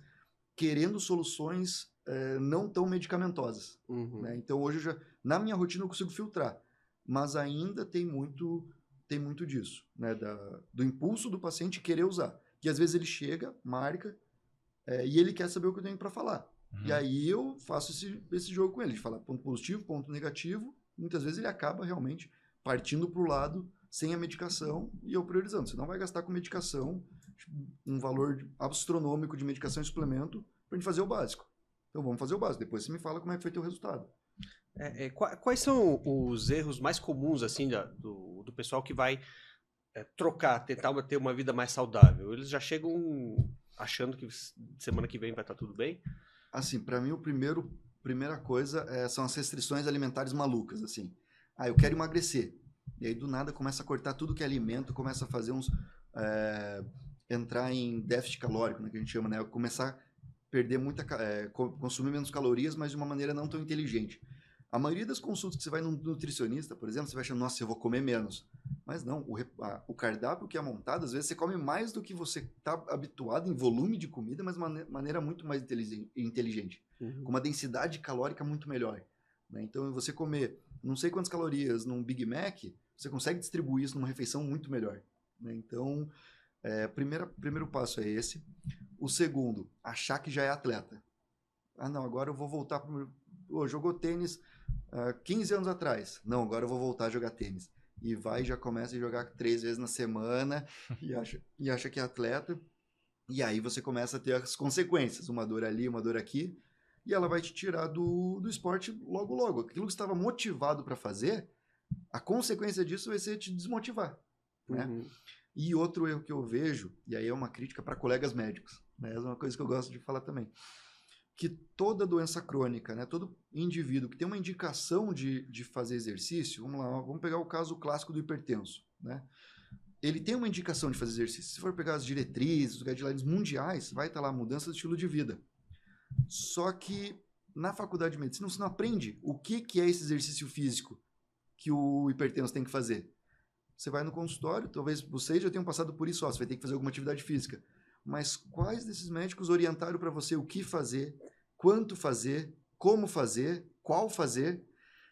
querendo soluções não tão medicamentosas. Né? Então hoje, na minha rotina, eu consigo filtrar, mas ainda tem muito disso, né? Do impulso do paciente querer usar. Que às vezes ele chega, marca, e ele quer saber o que eu tenho para falar. E aí eu faço esse jogo com ele, de falar ponto positivo, ponto negativo. Muitas vezes ele acaba realmente partindo para o lado sem a medicação e eu priorizando. Você não vai gastar com medicação um valor astronômico de medicação e suplemento para a gente fazer o básico. Então vamos fazer o básico. Depois você me fala como é que foi teu resultado. Quais são os erros mais comuns assim do pessoal que vai tentar ter uma vida mais saudável? Eles já chegam achando que semana que vem vai estar tudo bem? Assim, para mim, primeira coisa são as restrições alimentares malucas, assim. Eu quero emagrecer. E aí, do nada, começa a cortar tudo que é alimento, começa a fazer entrar em déficit calórico, né, que a gente chama, né? Começar a perder consumir menos calorias, mas de uma maneira não tão inteligente. A maioria das consultas que você vai num nutricionista, por exemplo, você vai achando, nossa, eu vou comer menos. Mas não, o cardápio que é montado, às vezes você come mais do que você está habituado em volume de comida, mas de uma maneira muito mais inteligente. Com uma densidade calórica muito melhor. Né? Então, você comer não sei quantas calorias num Big Mac, você consegue distribuir isso numa refeição muito melhor. Né? Então, primeiro passo é esse. O segundo, achar que já é atleta. Não, agora eu vou voltar para jogou tênis 15 anos atrás. Não, agora eu vou voltar a jogar tênis. E já começa a jogar 3 vezes na semana e acha que é atleta. E aí você começa a ter as consequências. Uma dor ali, uma dor aqui. E ela vai te tirar do esporte logo, logo. Aquilo que você estava motivado para fazer, a consequência disso vai ser te desmotivar. Né? E outro erro que eu vejo, e aí é uma crítica para colegas médicos, né? É uma coisa que eu gosto de falar também, que toda doença crônica, né? Todo indivíduo que tem uma indicação de fazer exercício, vamos pegar o caso clássico do hipertenso, né? Ele tem uma indicação de fazer exercício. Se for pegar as diretrizes, os guidelines mundiais, vai estar lá mudança de estilo de vida. Só que na faculdade de medicina você não aprende o que é esse exercício físico que o hipertenso tem que fazer. Você vai no consultório, talvez vocês já tenham passado por isso, você vai ter que fazer alguma atividade física. mas quais desses médicos orientaram para você o que fazer, quanto fazer, como fazer, qual fazer?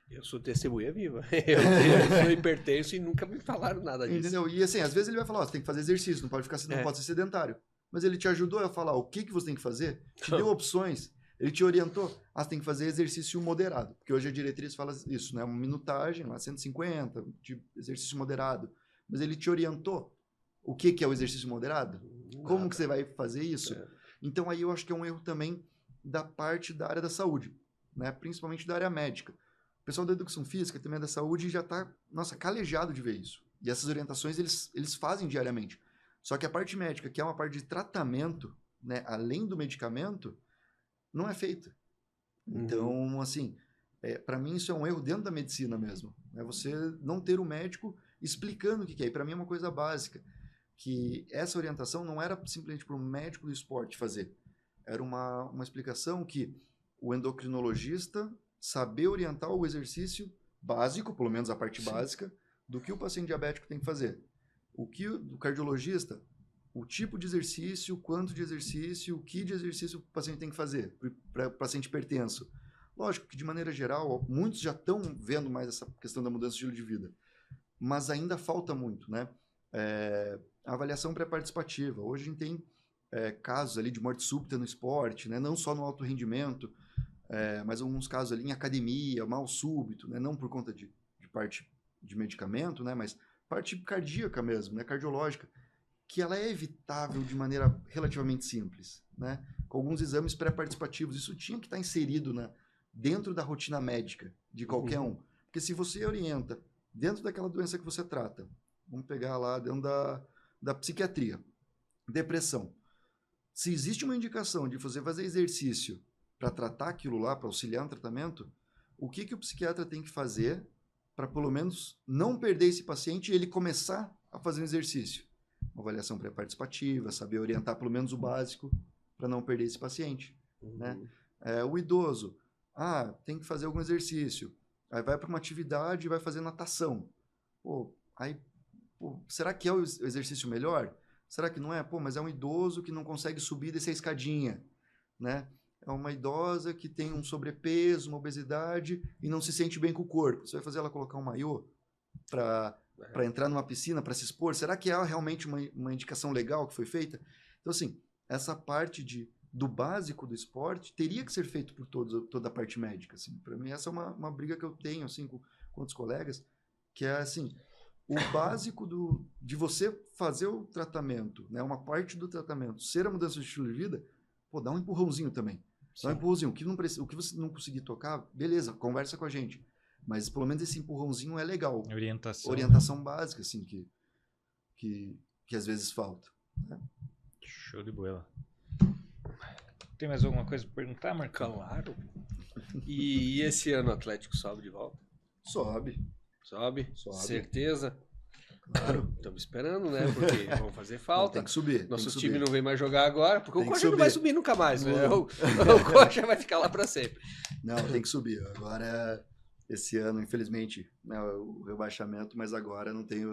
Eu sou testemunha viva. Eu sou hipertenso e nunca me falaram nada disso. Entendeu? E assim, às vezes ele vai falar, ó, você tem que fazer exercício, não pode ficar, não pode ser sedentário. Mas ele te ajudou a falar o que você tem que fazer, te deu opções, ele te orientou, você tem que fazer exercício moderado. Porque hoje a diretriz fala isso, né? Uma minutagem, lá 150, de exercício moderado. Mas ele te orientou o que é o exercício moderado? Como que você vai fazer isso? Então aí eu acho que é um erro também da parte da área da saúde, né? Principalmente da área médica. O pessoal da educação física, também da saúde, já está, calejado de ver isso. E essas orientações eles fazem diariamente. Só que a parte médica, que é uma parte de tratamento, né, além do medicamento, não é feita. Então, assim, para mim isso é um erro dentro da medicina mesmo. Né? Você não ter um médico explicando o que é. E para mim é uma coisa básica, que essa orientação não era simplesmente para o médico do esporte fazer. Era uma explicação que o endocrinologista saber orientar o exercício básico, pelo menos a parte básica, do que o paciente diabético tem que fazer. O que o cardiologista, o tipo de exercício, quanto de exercício, o que de exercício o paciente tem que fazer para o paciente hipertenso. Lógico que, de maneira geral, muitos já estão vendo mais essa questão da mudança de estilo de vida, mas ainda falta muito, né? A avaliação pré-participativa. Hoje a gente tem casos ali de morte súbita no esporte, né? Não só no alto rendimento, mas alguns casos ali em academia, mal súbito, né? Não por conta de parte de medicamento, né? Mas parte cardíaca mesmo, né? Cardiológica, que ela é evitável de maneira relativamente simples, né? Com alguns exames pré-participativos. Isso tinha que estar inserido dentro da rotina médica de qualquer um. Porque se você orienta dentro daquela doença que você trata, vamos pegar lá dentro da psiquiatria, depressão. Se existe uma indicação de você fazer exercício para tratar aquilo lá, para auxiliar no tratamento, o que o psiquiatra tem que fazer para pelo menos não perder esse paciente e ele começar a fazer um exercício? Uma avaliação pré-participativa, saber orientar pelo menos o básico para não perder esse paciente. Né? O idoso, tem que fazer algum exercício. Aí vai para uma atividade e vai fazer natação. Será que é o exercício melhor? Será que não é? Mas é um idoso que não consegue subir dessa escadinha, né? É uma idosa que tem um sobrepeso, uma obesidade e não se sente bem com o corpo. Você vai fazer ela colocar um maiô para entrar numa piscina, para se expor? Será que é realmente uma indicação legal que foi feita? Então, assim, essa parte do básico do esporte teria que ser feito por toda a parte médica. Assim. Para mim, essa é uma briga que eu tenho assim, com outros colegas, que é assim, o básico de você fazer o tratamento, né, uma parte do tratamento, ser a mudança de estilo de vida, dá um empurrãozinho também. Dá um empurrãozinho. O que você não conseguir tocar, beleza, conversa com a gente. Mas pelo menos esse empurrãozinho é legal. Orientação básica, assim, que às vezes falta. Né? Show de bola. Tem mais alguma coisa para perguntar, Marcão? Claro. E esse ano o Atlético sobe de volta? Sobe. Sobe? Sobe. Certeza? Claro. Estamos esperando, né? Porque vão fazer falta. Não, tem que subir. Nosso time não vem mais jogar agora, porque o Coxa não vai subir nunca mais. Né? O Coxa vai ficar lá para sempre. Não, tem que subir. Agora, esse ano, infelizmente, né, o rebaixamento, mas agora não tem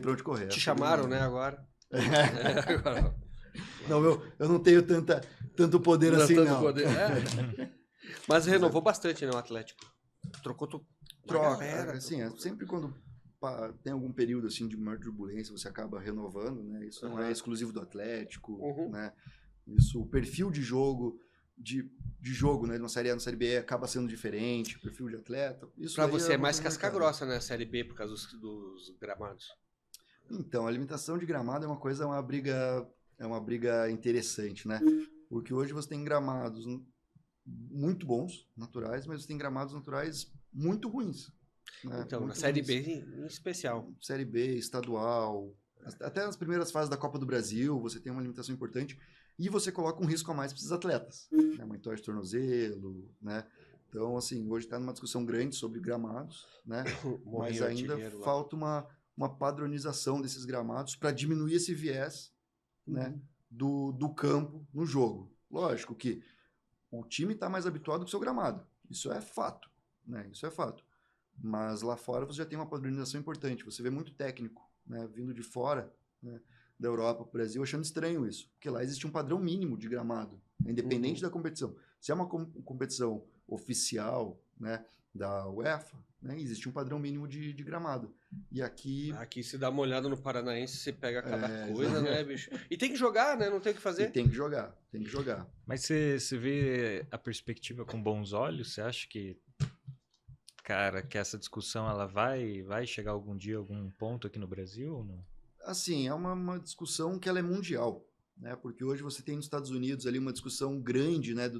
para onde correr. Te chamaram, né, agora? Agora. Não, eu não tenho tanto poder assim, não. Poder. Mas renovou bastante, né, o Atlético. Troca. Assim, sempre quando tem algum período assim de maior turbulência, você acaba renovando, né? Isso não é exclusivo do Atlético, né? Isso, o perfil de jogo, de jogo, né? De uma Série A na Série B acaba sendo diferente, o perfil de atleta. Para você é mais casca grossa, né? Série B por causa dos gramados. Então, a limitação de gramado é uma briga interessante, né? Porque hoje você tem gramados muito bons, naturais, mas você tem gramados naturais muito ruins. Né? Então, muito na Série B em especial. Série B, estadual, até nas primeiras fases da Copa do Brasil, você tem uma limitação importante e você coloca um risco a mais para esses atletas. Né? Uma entorse de tornozelo, né? Então, assim, hoje está numa discussão grande sobre gramados, né? Mas ainda falta uma padronização desses gramados para diminuir esse viés, né, do campo no jogo. Lógico que o time está mais habituado com o seu gramado. Isso é fato, né? Isso é fato. Mas lá fora você já tem uma padronização importante. Você vê muito técnico, né, vindo de fora, né, da Europa para o Brasil achando estranho isso, porque lá existe um padrão mínimo de gramado, independente da competição. Se é uma competição oficial, né, da UEFA, né, existe um padrão mínimo de gramado. E aqui... Aqui se dá uma olhada no Paranaense, você pega cada coisa, exatamente. né, bicho? E tem que jogar, né? Não tem o que fazer. E tem que jogar, tem que jogar. Mas você vê a perspectiva com bons olhos? Você acha que, cara, que essa discussão ela vai chegar algum dia a algum ponto aqui no Brasil ou não? Assim, é uma discussão que ela é mundial, né? Porque hoje você tem nos Estados Unidos ali uma discussão grande, né,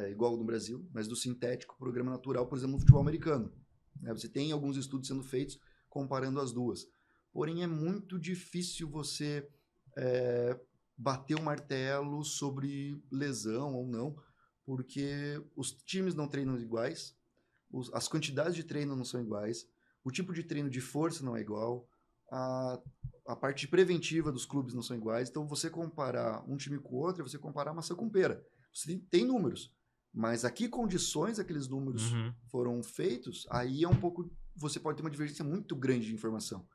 igual no Brasil, mas do sintético, programa natural, por exemplo, no futebol americano. Né? Você tem alguns estudos sendo feitos comparando as duas. Porém, é muito difícil você bater o martelo sobre lesão ou não, porque os times não treinam iguais, as quantidades de treino não são iguais, o tipo de treino de força não é igual, a parte preventiva dos clubes não são iguais. Então, você comparar um time com o outro é você comparar maçã com pera. Você tem números, mas a que condições aqueles números foram feitos, aí é um pouco... Você pode ter uma divergência muito grande de informação.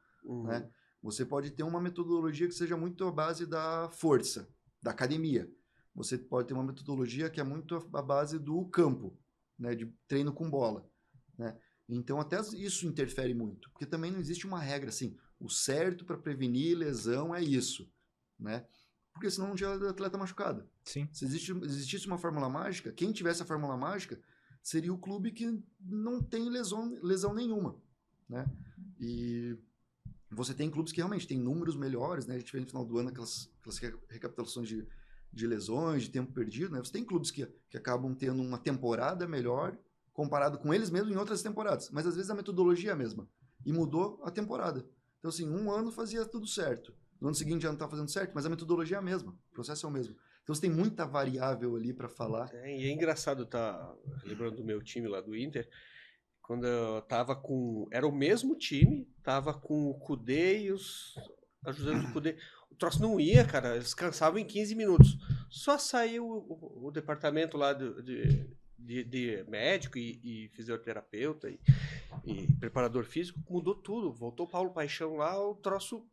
Né? Você pode ter uma metodologia que seja muito à base da força, da academia. Você pode ter uma metodologia que é muito à base do campo, né? De treino com bola. Né? Então, até isso interfere muito, porque também não existe uma regra assim, o certo para prevenir lesão é isso, né? Porque senão não tinha atleta machucado. Sim. Se existisse uma fórmula mágica, quem tivesse a fórmula mágica seria o clube que não tem lesão nenhuma, né? E você tem clubes que realmente têm números melhores, né? A gente vê no final do ano aquelas recapitulações de lesões, de tempo perdido, né? Você tem clubes que acabam tendo uma temporada melhor comparado com eles mesmos em outras temporadas, mas às vezes a metodologia é a mesma e mudou a temporada. Então, assim, um ano fazia tudo certo. No ano seguinte já não está fazendo certo, mas a metodologia é a mesma, o processo é o mesmo. Então, você tem muita variável ali para falar. E é engraçado, tá lembrando do meu time lá do Inter, quando eu tava com... Era o mesmo time, tava com o Kudê e os ajudantes do Kudê. O troço não ia, cara, eles cansavam em 15 minutos. Só saiu o departamento lá de médico e fisioterapeuta e preparador físico, mudou tudo. Voltou o Paulo Paixão lá, o troço...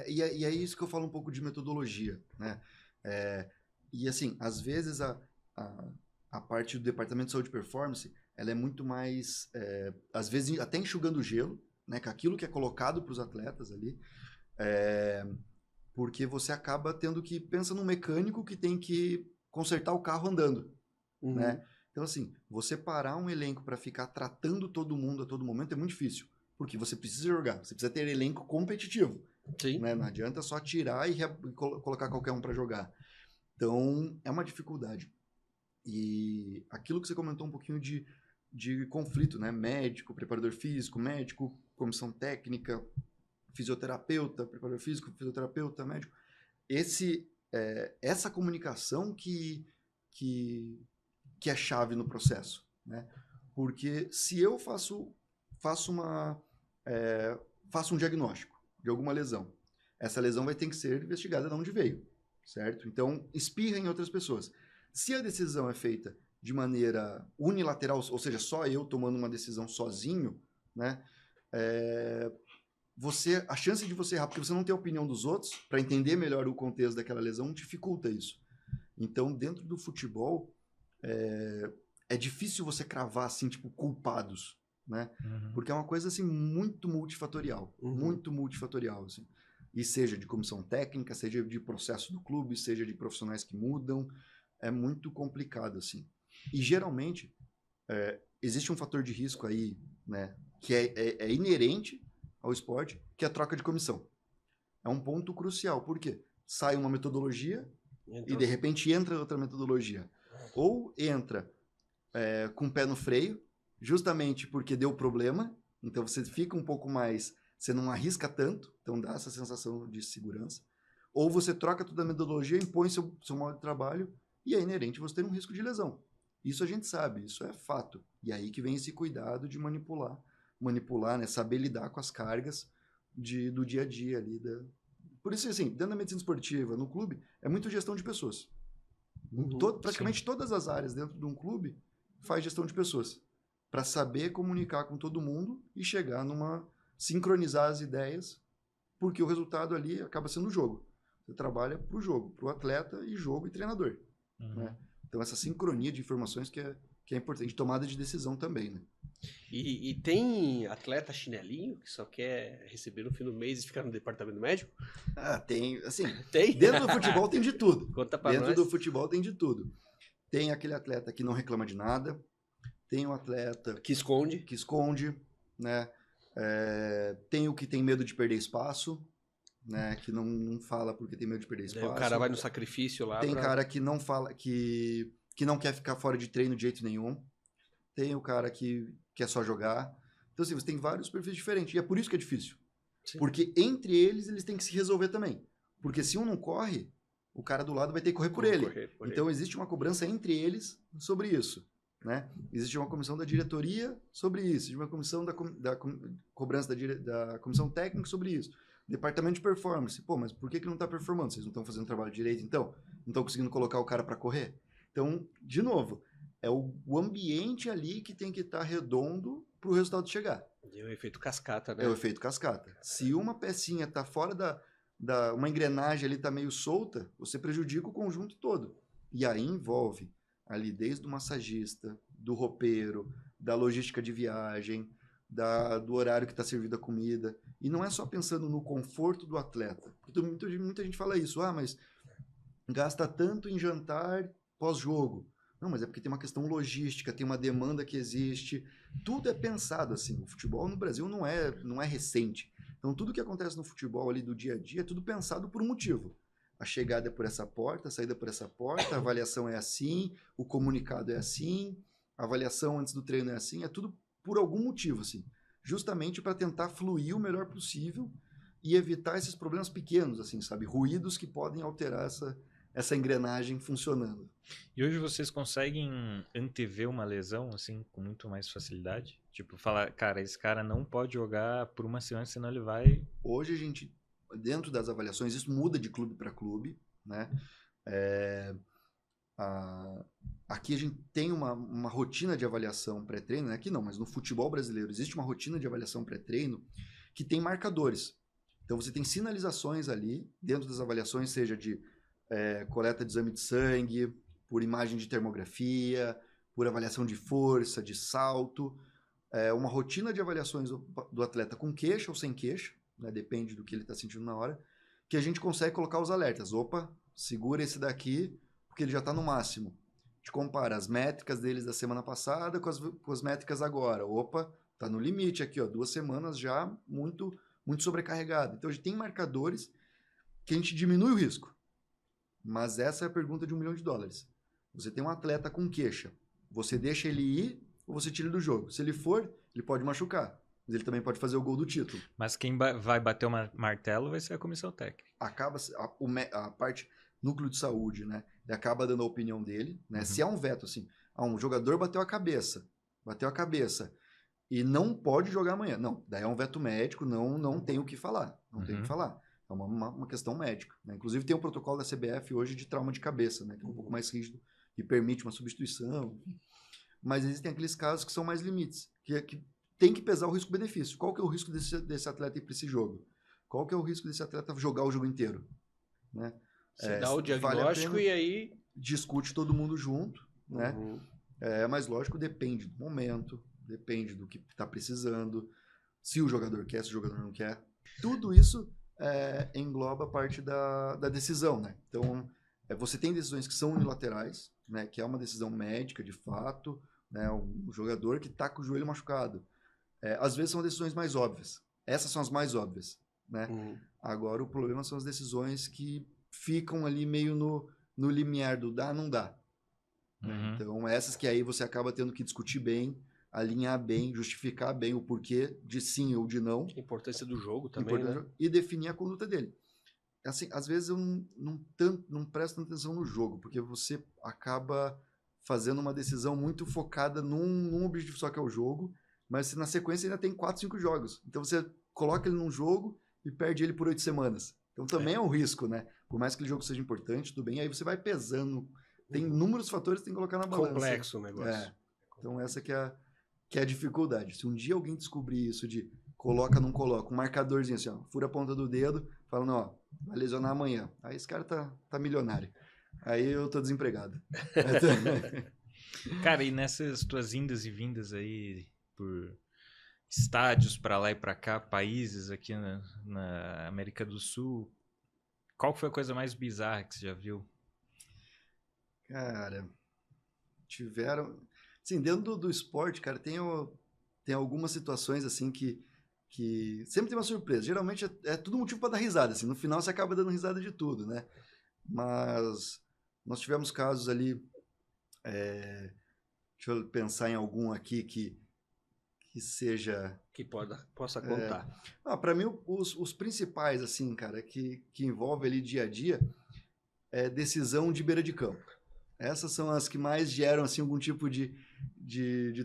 E é isso que eu falo um pouco de metodologia, né? E assim, às vezes a parte do departamento de saúde e performance, ela é muito mais, às vezes até enxugando o gelo, né? Com aquilo que é colocado para os atletas ali, porque você acaba tendo que pensar num mecânico que tem que consertar o carro andando, né? Então, assim, você parar um elenco para ficar tratando todo mundo a todo momento é muito difícil, porque você precisa jogar, você precisa ter elenco competitivo. Sim. Né? Não adianta só tirar e colocar qualquer um para jogar. Então, é uma dificuldade. E aquilo que você comentou um pouquinho de conflito, né? Médico, preparador físico, médico, comissão técnica, fisioterapeuta, preparador físico, fisioterapeuta, médico. Essa comunicação que é chave no processo, né? Porque se eu faço um diagnóstico de alguma lesão, essa lesão vai ter que ser investigada de onde veio, certo? Então, espirra em outras pessoas. Se a decisão é feita de maneira unilateral, ou seja, só eu tomando uma decisão sozinho, né? A chance de você errar, porque você não tem a opinião dos outros, para entender melhor o contexto daquela lesão, dificulta isso. Então, dentro do futebol, é difícil você cravar, assim, tipo, culpados, né? Porque é uma coisa, assim, muito multifatorial. Muito multifatorial, assim. E seja de comissão técnica, seja de processo do clube, seja de profissionais que mudam, é muito complicado, assim. E, geralmente, existe um fator de risco aí, né, que é inerente ao esporte, que é a troca de comissão. É um ponto crucial. Por quê? Sai uma metodologia e, de repente, entra outra metodologia. Ou entra com o pé no freio, justamente porque deu problema, então você fica um pouco mais... Você não arrisca tanto, então dá essa sensação de segurança. Ou você troca toda a metodologia, impõe seu modo de trabalho, e é inerente você ter um risco de lesão. Isso a gente sabe, isso é fato. E aí que vem esse cuidado de manipular, né, saber lidar com as cargas do dia a dia ali. Por isso, assim, dentro da medicina esportiva, no clube, é muito gestão de pessoas. Praticamente todas as áreas dentro de um clube faz gestão de pessoas. Para saber comunicar com todo mundo e chegar sincronizar as ideias porque o resultado ali acaba sendo o jogo. Você trabalha para o jogo, para o atleta e jogo e treinador. Né? Então, essa sincronia de informações que é importante. Tomada de decisão também, né? E tem atleta chinelinho que só quer receber no fim do mês e ficar no departamento médico? Tem, assim, Tem? dentro do futebol tem de tudo. Conta pra Dentro nós. do futebol tem de tudo. Tem aquele atleta que não reclama de nada, tem um atleta Que esconde. que esconde, né? Tem o que tem medo de perder espaço, né? Que não fala porque tem medo de perder Daí espaço. o cara vai no sacrifício lá. Tem cara que não fala, que não quer ficar fora de treino de jeito nenhum. Tem o cara que quer só jogar. Então, assim, você tem vários perfis diferentes. E é por isso que é difícil. Sim. Porque entre eles têm que se resolver também. Porque se um não corre, o cara do lado vai ter que correr por ele. Então, existe uma cobrança entre eles sobre isso. Né? Existe uma comissão da diretoria sobre isso. Existe uma comissão da cobrança da comissão técnica sobre isso. Departamento de performance. Pô, mas por que não está performando? Vocês não estão fazendo trabalho direito, então? Não estão conseguindo colocar o cara para correr? Então, de novo, é o ambiente ali que tem que estar redondo para o resultado chegar. É o efeito cascata, né? É o efeito cascata. Se uma pecinha está fora uma engrenagem ali está meio solta, você prejudica o conjunto todo. E aí envolve ali desde o massagista, do roupeiro, da logística de viagem, do horário que está servida a comida. E não é só pensando no conforto do atleta. Porque muita gente fala isso. Mas gasta tanto em jantar pós-jogo. Não, mas é porque tem uma questão logística, tem uma demanda que existe. Tudo é pensado assim. O futebol no Brasil não é recente. Então, tudo que acontece no futebol ali do dia a dia é tudo pensado por um motivo. A chegada é por essa porta, a saída é por essa porta, a avaliação é assim, o comunicado é assim, a avaliação antes do treino é assim, é tudo por algum motivo, assim. Justamente para tentar fluir o melhor possível e evitar esses problemas pequenos, assim, sabe? Ruídos que podem alterar essa engrenagem funcionando. E hoje vocês conseguem antever uma lesão, assim, com muito mais facilidade? Tipo, falar, cara, esse cara não pode jogar por uma semana, senão ele vai... Hoje a gente, dentro das avaliações, isso muda de clube para clube, né? Aqui a gente tem uma rotina de avaliação pré-treino, né? Aqui não, mas no futebol brasileiro existe uma rotina de avaliação pré-treino que tem marcadores. Então você tem sinalizações ali, dentro das avaliações, seja de coleta de exame de sangue, por imagem de termografia, por avaliação de força, de salto, uma rotina de avaliações do atleta com queixa ou sem queixa, né? Depende do que ele está sentindo na hora, que a gente consegue colocar os alertas. Opa, segura esse daqui, porque ele já está no máximo. A gente compara as métricas deles da semana passada com as métricas agora. Opa, está no limite aqui, ó, 2 semanas já muito, muito sobrecarregado. Então a gente tem marcadores que a gente diminui o risco. Mas essa é a pergunta de $1 milhão. Você tem um atleta com queixa. Você deixa ele ir ou você tira ele do jogo? Se ele for, ele pode machucar. Mas ele também pode fazer o gol do título. Mas quem vai bater o martelo vai ser a comissão técnica. Acaba a parte núcleo de saúde, né? Ele acaba dando a opinião dele, né? Uhum. Se há um veto assim, um jogador bateu a cabeça e não pode jogar amanhã. Não, daí é um veto médico, não tem o que falar. Não tem o que falar. É uma questão médica, né? Inclusive tem um protocolo da CBF hoje de trauma de cabeça, né? Que é um pouco mais rígido e permite uma substituição. Mas existem aqueles casos que são mais limites, que tem que pesar o risco-benefício. Qual que é o risco desse atleta ir para esse jogo? Qual que é o risco desse atleta jogar o jogo inteiro? Né? Você dá o diagnóstico e aí... Discute todo mundo junto, né? Mas lógico, depende do momento, depende do que está precisando, se o jogador quer, se o jogador não quer. Tudo isso engloba parte da decisão, né? Então, você tem decisões que são unilaterais, né? Que é uma decisão médica, de fato, né? Um jogador que está com o joelho machucado. Às vezes são decisões mais óbvias. Essas são as mais óbvias, né? Agora, o problema são as decisões que ficam ali meio no limiar do dá, não dá. Né? Então, essas que aí você acaba tendo que discutir bem, alinhar bem, justificar bem o porquê de sim ou de não. A importância do jogo também, né? E definir a conduta dele. Assim, às vezes eu não presto atenção no jogo, porque você acaba fazendo uma decisão muito focada num objetivo só, que é o jogo, mas na sequência ainda tem 4, 5 jogos. Então você coloca ele num jogo e perde ele por 8 semanas. Então também é um risco, né? Por mais que aquele jogo seja importante, tudo bem, aí você vai pesando. Tem inúmeros fatores que tem que colocar na balança. Complexo o negócio. Então essa que é a dificuldade. Se um dia alguém descobrir isso de coloca, não coloca, um marcadorzinho assim, ó, fura a ponta do dedo, falando, ó, vai lesionar amanhã. Aí esse cara tá milionário. Aí eu tô desempregado. Cara, e nessas tuas indas e vindas aí por estádios pra lá e pra cá, países aqui na América do Sul, qual foi a coisa mais bizarra que você já viu? Cara, tiveram... Assim, dentro do esporte, cara, tem algumas situações, assim, que sempre tem uma surpresa. Geralmente é tudo motivo para dar risada, assim. No final você acaba dando risada de tudo, né? Mas nós tivemos casos ali... deixa eu pensar em algum aqui que seja... Que possa contar. Para mim, os principais, assim, cara, que envolve ali dia a dia é decisão de beira de campo. Essas são as que mais geram, assim, algum tipo de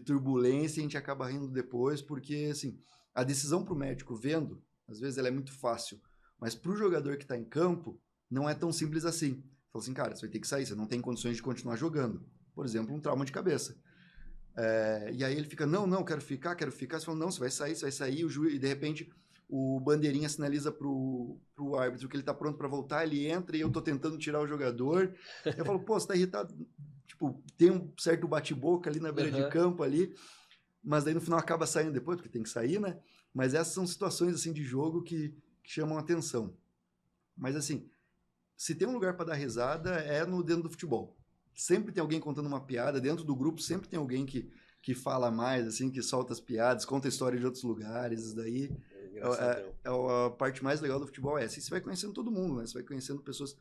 turbulência e a gente acaba rindo depois, porque, assim, a decisão para o médico vendo, às vezes ela é muito fácil, mas para o jogador que está em campo, não é tão simples assim. Fala assim, cara, você vai ter que sair, você não tem condições de continuar jogando. Por exemplo, um trauma de cabeça. E aí ele fica, não, quero ficar. Você fala, não, você vai sair, o juiz, e de repente o bandeirinha sinaliza pro árbitro que ele tá pronto para voltar, ele entra e eu tô tentando tirar o jogador. Eu falo, pô, você tá irritado? Tipo, tem um certo bate-boca ali na beira de campo ali, mas daí no final acaba saindo depois, porque tem que sair, né? Mas essas são situações, assim, de jogo que chamam a atenção. Mas, assim, se tem um lugar para dar risada, é dentro do futebol. Sempre tem alguém contando uma piada, dentro do grupo sempre tem alguém que fala mais, assim, que solta as piadas, conta a história de outros lugares, isso daí a parte mais legal do futebol é essa. E você vai conhecendo todo mundo, né? Você vai conhecendo pessoas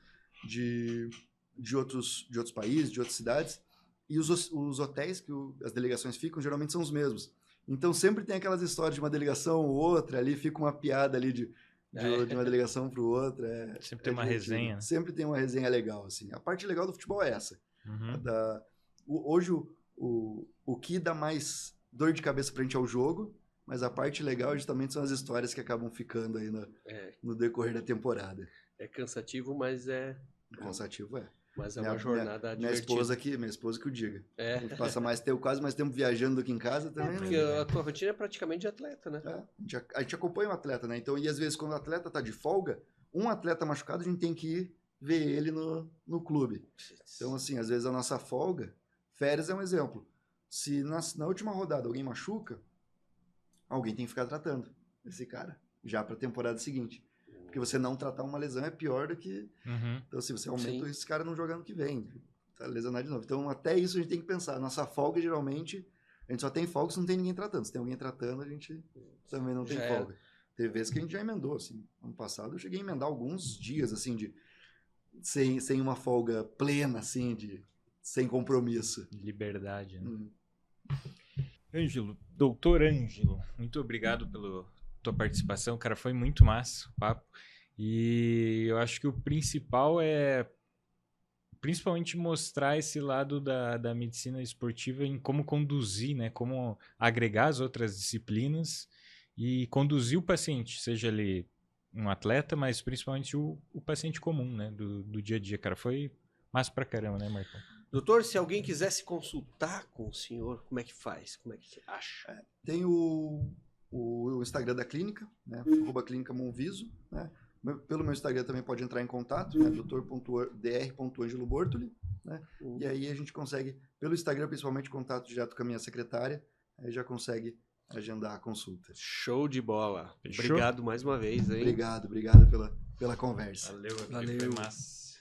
de outros países, de outras cidades, e os hotéis que as delegações ficam, geralmente são os mesmos. Então sempre tem aquelas histórias de uma delegação ou outra, ali fica uma piada ali de uma delegação para outra. Sempre tem uma resenha. Sempre tem uma resenha legal, assim. A parte legal do futebol é essa. Hoje o que dá mais dor de cabeça pra gente é o jogo, mas a parte legal justamente são as histórias que acabam ficando aí no decorrer da temporada. É cansativo, mas é... Cansativo é. Mas é uma jornada minha divertida. Minha esposa que o diga. A gente passa quase mais tempo viajando do que em casa também. Porque a tua rotina é praticamente de atleta, né? A gente acompanha o atleta, né? Então, e às vezes quando o atleta tá de folga, um atleta machucado, a gente tem que ir ver ele no clube. Então, assim, às vezes a nossa folga, férias é um exemplo. Se na última rodada alguém machuca, alguém tem que ficar tratando esse cara, já para a temporada seguinte. Porque você não tratar uma lesão é pior do que... Então, se você aumenta esse cara não jogar no que vem, tá lesionado de novo. Então, até isso a gente tem que pensar. Nossa folga, geralmente, a gente só tem folga se não tem ninguém tratando. Se tem alguém tratando, a gente também não tem folga. Teve vezes que a gente já emendou, assim. Ano passado eu cheguei a emendar alguns dias, assim, sem uma folga plena, assim, sem compromisso. Liberdade, né? Ângelo, doutor Ângelo, muito obrigado pela tua participação, cara, foi muito massa o papo. E eu acho que o principal é principalmente mostrar esse lado da medicina esportiva em como conduzir, né? Como agregar as outras disciplinas e conduzir o paciente, seja ele um atleta, mas principalmente o paciente comum, né? Do dia a dia, cara. Foi massa pra caramba, né, Marcão? Doutor, se alguém quiser se consultar com o senhor, como é que faz? Como é que acha? Tem o Instagram da clínica, né? @clínica Monviso, né? Pelo meu Instagram também pode entrar em contato, né? dr.dr.angelo Bortoli, né? E aí a gente consegue, pelo Instagram principalmente, contato direto com a minha secretária, aí já consegue agendar a consulta. Show de bola. Obrigado mais uma vez, hein? Obrigado pela conversa. Valeu. Valeu. Foi massa.